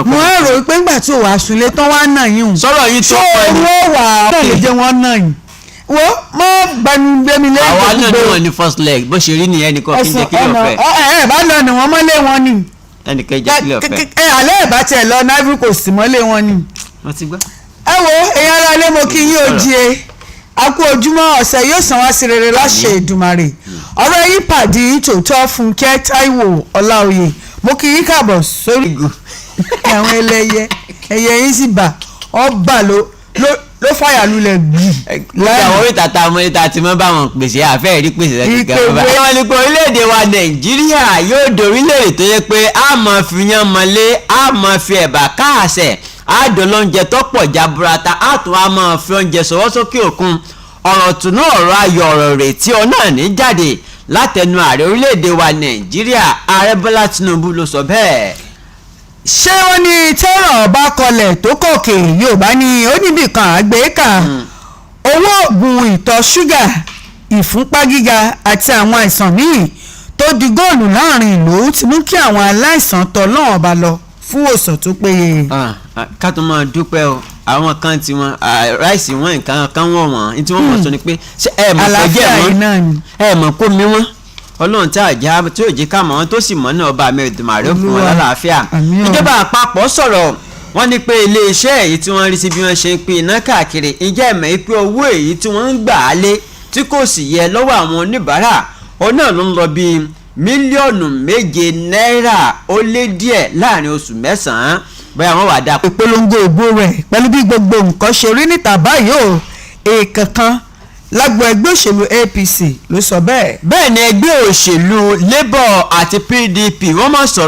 mo ń rò pé ńgbà tí ò wá sunlé tán wá nà yín o. sọ̀rọ̀ yìí tó pẹ́ ni. ṣé owó wà á lè jẹ́ wọ́n nà yín. wo mo gbẹnu gbẹmí lẹ́yìn. àwa náà ní wọn ní first leg bó ṣe rí nìyẹn nìkan kí n jẹ́ kílẹ̀ ọ̀fẹ́. ẹ bá lọ ni wọ́n mọ́lé wọn ni. ẹnìkan jẹ́ kílẹ̀ ọ̀fẹ́. alẹ́ ẹ̀ bá tiẹ̀ lọ Ivory Coast mọ́lé wọn ni. wọ́n ti gbọ́. ẹ wo èèyàn ara lé mo kí yín òjìye a kú ojúmọ́ ọ̀sẹ̀ yóò san wá sí rere láṣẹ Èdùmàrè ọ̀rọ̀ yín pàdé tòótọ́ Fúnkẹ́ Táíwò Ọláoyè mo kí yín káàbọ̀ sórí àwọn ẹlẹ́yẹ ẹyẹ yín sì bà ọba ló ló fàyà lulẹ̀ gbì. lọ́dọ̀ àwọn orí tata ọmọ níta tí wọ́n bá wọn pèsè àfẹ́ rí pèsè lẹ́gbẹ̀ẹ́ bàbá. wọ́n ní pé orílẹ̀-èdè wa nàìjíríà yóò dorílẹ̀-èdè tó yẹ pé a máa fi yan mọ́lé a máa fi ẹ̀bà káàsẹ̀ a dùn lóúnjẹ tó pọ̀ jaburata a tún a máa fi oúnjẹ sọwọ́ sókè òkun ọ̀rọ̀ tùnú ọ̀rọ̀ ayọ̀ ọ̀rọ̀ rètí ọ náà ní jáde látẹnu ààrẹ orílẹ̀-èdè wa nàìjíríà ààrẹ bọ́lá tinubu ló sọ bẹ́ẹ̀. ṣé wọ́n ní tẹ́rọ̀ bá kọlẹ̀ tó kòkè yorùbá ní oníbìkan àgbékà owó oògùn ìtọ̀ ṣúgà ìfúnpá gíga àti àwọn àìsàn míì tó di góòlù láàrin ìlú ti mú kí àwọn aláìsàn tọ̀ náà bá lọ fún òsàn tó péye. ká tó máa dúpẹ́ o àwọn kan tí wọn ráìsì wọn nǹkan kan wọ̀n wọ́n ní tí wọ́n mọ̀ sọ ni pé ṣé ẹ mọ̀ pé jẹ́ wọn ẹ mọ̀ kó mi wọ́n ọlọ́run tí àjà tí yóò jẹ́ ká mọ̀ wọn tó sì mọ̀ náà ọba mi Èdùmàrè fún wọn lálàáfíà. ìjọba àpapọ̀ sọ̀rọ̀ wọ́n ní pé iléeṣẹ́ èyí tí wọ́n rí sí bí wọ́n ṣe ń pín iná káàkiri ǹjẹ́ ẹ̀mọ́ pé owó èyí tí wọ́n ń gbà á lé tí kò sì yẹ lọ́wọ́ àwọn oníbàárà òun náà ló ń lọ bíi mílíọ̀nù 7 náírà ó lé díẹ̀ láàrin oṣù 9 bóyá wọ́n wà dá. ìpolongo ìbò rẹ̀ pẹ̀lú bí gbogbo nǹkan ṣe rí níta báyìí o èèkàn kan lágbo ẹgbẹ́ òṣèlú APC ló sọ bẹ́ẹ̀. bẹ́ẹ̀ ni ẹgbẹ́ òṣèlú Labour àti PDP wọ́n máa sọ̀rọ̀